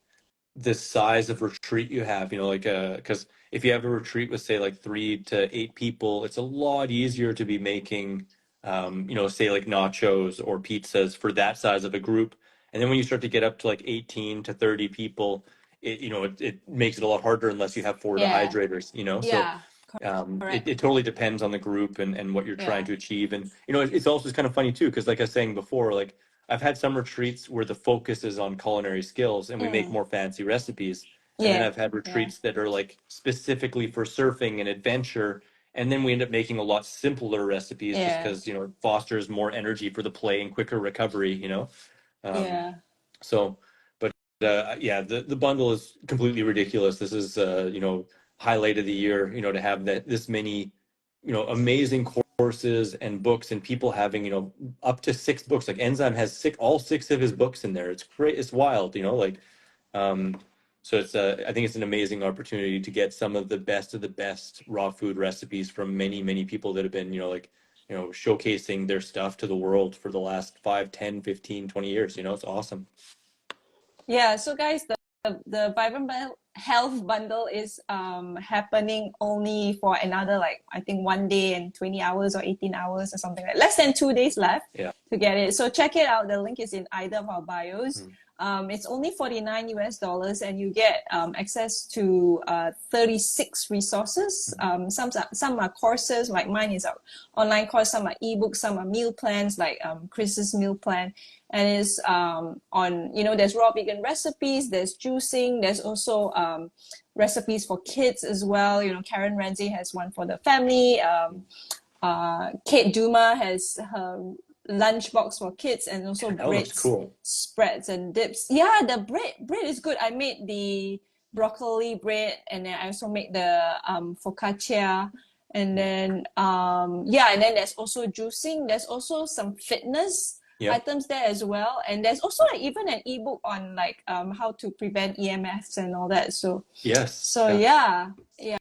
the size of retreat you have, like because if you have a retreat with say like 3 to 8 people, it's a lot easier to be making say like nachos or pizzas for that size of a group. And then when you start to get up to like 18 to 30 people, it makes it a lot harder unless you have four Yeah. dehydrators. So Yeah. it Correct. totally depends on the group and what you're trying Yeah. to achieve. And it's also kind of funny too, because like I was saying before, like I've had some retreats where the focus is on culinary skills and we make Mm. more fancy recipes. And then Yeah. I've had Yeah. retreats that are like specifically for surfing and adventure. And then we end up making a lot simpler recipes just Yeah. because, it fosters more energy for the play and quicker recovery. Um, Yeah. so, but yeah, the bundle is completely ridiculous. This is, highlight of the year, to have this many, amazing courses and books and people having, up to 6 books. Like Enzyme has all 6 of his books in there. It's great. It's wild, like, um, So it's I think it's an amazing opportunity to get some of the best raw food recipes from many, many people that have been, showcasing their stuff to the world for the last 5, 10, 15, 20 years. It's awesome. Yeah, so guys, the Health Bundle is happening only for another, like, I think 1 day and 20 hours or 18 hours or something, like less than 2 days left Yeah. to get it. So check it out. The link is in either of our bios. Mm. It's only $49 and you get access to 36 resources. Some are courses, like mine is an online course, some are ebooks, some are meal plans, like Chris's meal plan. And it's there's raw vegan recipes, there's juicing, there's also recipes for kids as well. Karen Ramsey has one for the family. Kate Duma has her lunchbox for kids, and also That looks breads, cool. spreads, and dips. Yeah, the bread is good. I made the broccoli bread, and then I also made the focaccia. And then and then there's also juicing. There's also some fitness Yeah. items there as well. And there's also even an ebook on, like, how to prevent EMFs and all that. So Yes. so Yeah. yeah. Yeah.